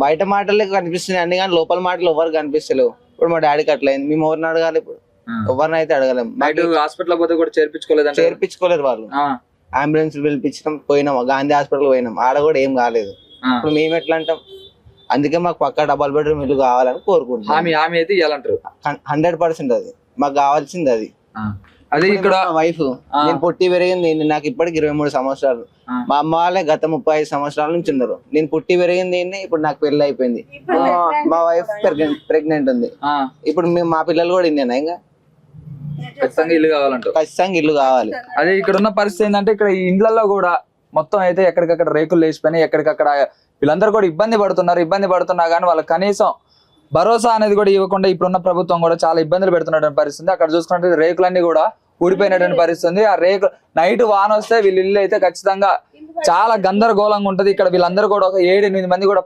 బయట మాటలే కనిపిస్తున్నాయి అన్ని, కానీ లోపల మాటలు ఎవరు కనిపిస్తలేవు. ఇప్పుడు మా డాడీకి అట్లయింది. మేము ఎవరిని అడగాలి? ఇప్పుడు ఎవరిని అయితే అడగలేము. హాస్పిటల్ పోతే కూడా చేర్పించుకోలేరు వాళ్ళు. అంబులెన్స్ పిలిపించడం పోయినాం, గాంధీ హాస్పిటల్ పోయినాం, ఆడ కూడా ఏం కాలేదు. ఇప్పుడు మేము ఎట్లా అంటాం? అందుకే మాకు పక్కా డబల్ బెడ్రూమ్ ఇల్లు కావాలని కోరుకుంటున్నాం. 100% అది మాకు కావాల్సింది. అది ఇక్కడ వైఫ్, నేను పుట్టి పెరిగింది, నాకు ఇప్పటికి 23 సంవత్సరాలు. మా అమ్మ వాళ్ళే గత 35 సంవత్సరాల నుంచి ఉన్నారు. నేను పుట్టి పెరిగింది, ఇప్పుడు నాకు పెళ్లి అయిపోయింది. మా వైఫ్ ప్రెగ్నెంట్ ఉంది. ఇప్పుడు మా పిల్లలు కూడా ఇందేనా? ఇంకా ఖచ్చితంగా ఇల్లు కావాలి. అదే ఇక్కడ ఉన్న పరిస్థితి ఏంటంటే, ఇక్కడ ఈ ఇండ్లలో కూడా మొత్తం అయితే ఎక్కడికక్కడ రేకులు లేచిపోయినాయి. ఎక్కడికక్కడ వీళ్ళందరూ కూడా ఇబ్బంది పడుతున్నా కానీ వాళ్ళకి కనీసం భరోసా అనేది కూడా ఇవ్వకుండా ఇప్పుడున్న ప్రభుత్వం కూడా చాలా ఇబ్బందులు పెడుతున్నటువంటి పరిస్థితి. అక్కడ చూసుకుంటే రేకులన్నీ కూడా ఊడిపోయినటువంటి పరిస్థితి. ఆ రేకు నైట్ వాన వస్తే వీళ్ళ ఇల్లు అయితే ఖచ్చితంగా చాలా గందరగోళంగా ఉంటది. ఇక్కడ వీళ్ళందరూ కూడా ఒక 7-8 మంది కూడా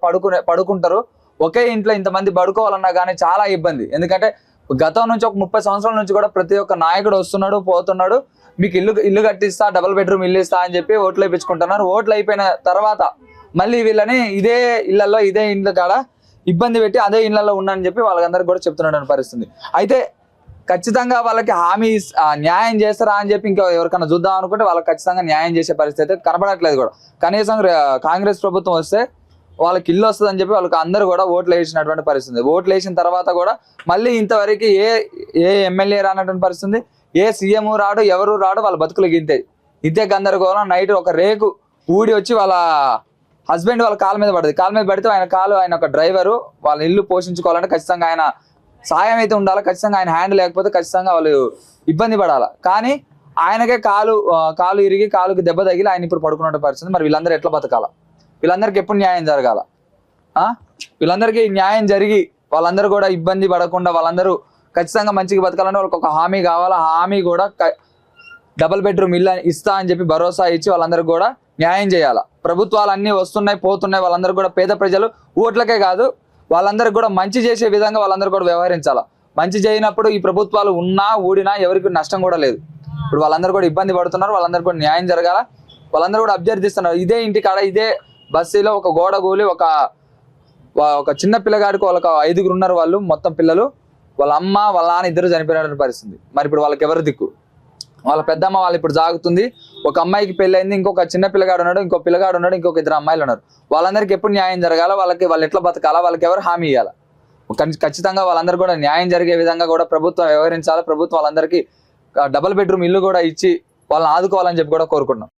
పడుకుంటారు. ఒకే ఇంట్లో ఇంతమంది పడుకోవాలన్నా కానీ చాలా ఇబ్బంది. ఎందుకంటే గతం నుంచి ఒక 30 సంవత్సరాల నుంచి కూడా ప్రతి ఒక్క నాయకుడు వస్తున్నాడు పోతున్నాడు, మీకు ఇల్లు కట్టిస్తా, డబుల్ బెడ్రూమ్ ఇల్లు ఇస్తా అని చెప్పి ఓట్లు వేయించుకుంటున్నారు. ఓట్లు అయిపోయిన తర్వాత మళ్ళీ వీళ్ళని ఇదే ఇళ్లలో ఇదే ఇండ్ల కాడ ఇబ్బంది పెట్టి అదే ఇళ్లలో ఉన్నానని చెప్పి వాళ్ళందరికీ కూడా చెప్తున్నాడు పరిస్థితి. అయితే ఖచ్చితంగా వాళ్ళకి హామీ న్యాయం చేస్తారా అని చెప్పి ఇంకా ఎవరికైనా చూద్దాం అనుకుంటే వాళ్ళకి ఖచ్చితంగా న్యాయం చేసే పరిస్థితి అయితే కనబడట్లేదు కూడా. కనీసం కాంగ్రెస్ ప్రభుత్వం వస్తే వాళ్ళకి ఇల్లు వస్తుంది అని చెప్పి వాళ్ళకి అందరూ కూడా ఓట్లు వేసినటువంటి పరిస్థితి. ఓట్లు వేసిన తర్వాత కూడా మళ్ళీ ఇంతవరకు ఏ ఎమ్మెల్యే రానటువంటి పరిస్థితి, ఏ సీఎం రాడు, ఎవరు రాడు, వాళ్ళ బతుకులు ఇంతే గందరగోళం. నైట్ ఒక రేకు ఊడి వచ్చి వాళ్ళ హస్బెండ్ వాళ్ళ కాలు మీద పడితే ఆయన ఒక డ్రైవరు వాళ్ళ ఇల్లు పోషించుకోవాలంటే ఖచ్చితంగా ఆయన సాయం అయితే ఉండాలి. ఖచ్చితంగా ఆయన హ్యాండ్ లేకపోతే ఖచ్చితంగా వాళ్ళు ఇబ్బంది పడాలి. కానీ ఆయనకే కాలు ఇరిగి కాలుకి దెబ్బ తగిలి ఆయన ఇప్పుడు పడుకున్న పరిస్థితి. మరి వీళ్ళందరూ ఎట్లా బతకాల? వీళ్ళందరికీ ఎప్పుడు న్యాయం జరగాల? వీళ్ళందరికీ న్యాయం జరిగి వాళ్ళందరూ కూడా ఇబ్బంది పడకుండా వాళ్ళందరూ ఖచ్చితంగా మంచిగా బతకాలంటే వాళ్ళకి ఒక హామీ కావాలా. హామీ కూడా డబుల్ బెడ్రూమ్ ఇల్లు ఇస్తా అని చెప్పి భరోసా ఇచ్చి వాళ్ళందరికీ కూడా న్యాయం చేయాలి. ప్రభుత్వాలు అన్ని వస్తున్నాయి పోతున్నాయి, వాళ్ళందరూ కూడా పేద ప్రజలు ఓట్లకే కాదు వాళ్ళందరికీ కూడా మంచి చేసే విధంగా వాళ్ళందరూ కూడా వ్యవహరించాలి. మంచి చేయనప్పుడు ఈ ప్రభుత్వాలు ఉన్నా ఊడినా ఎవరికి నష్టం కూడా లేదు. ఇప్పుడు వాళ్ళందరూ కూడా ఇబ్బంది పడుతున్నారు, వాళ్ళందరూ కూడా న్యాయం జరగాల. వాళ్ళందరూ కూడా అభ్యర్థిస్తున్నారు. ఇదే ఇంటి కాడ ఇదే బస్సులో ఒక గోడ కూలి ఒక చిన్న పిల్లగాడికి వాళ్ళకి 5 ఉన్నారు. వాళ్ళు మొత్తం పిల్లలు, వాళ్ళ అమ్మ వాళ్ళ నాన్న ఇద్దరు చనిపోయినటువంటి పరిస్థితి. మరి ఇప్పుడు వాళ్ళకి ఎవరు దిక్కు? వాళ్ళ పెద్దమ్మ వాళ్ళు ఇప్పుడు జాగుతుంది. ఒక అమ్మాయికి పెళ్ళైంది, ఇంకొక చిన్న పిల్లగాడు ఉన్నాడు, ఇంకొక పిల్లగాడు ఉన్నాడు, ఇంకొక 2 అమ్మాయిలు ఉన్నారు. వాళ్ళందరికీ ఎప్పుడు న్యాయం జరగాల? వాళ్ళు ఎట్లా బతకాలా? వాళ్ళకి ఎవరు హామీ ఇవ్వాలా? ఖచ్చితంగా వాళ్ళందరూ కూడా న్యాయం జరిగే విధంగా కూడా ప్రభుత్వం వ్యవహరించాలి. ప్రభుత్వం వాళ్ళందరికీ డబుల్ బెడ్రూమ్ ఇల్లు కూడా ఇచ్చి వాళ్ళని ఆదుకోవాలని చెప్పి కూడా కోరుకుంటున్నాం.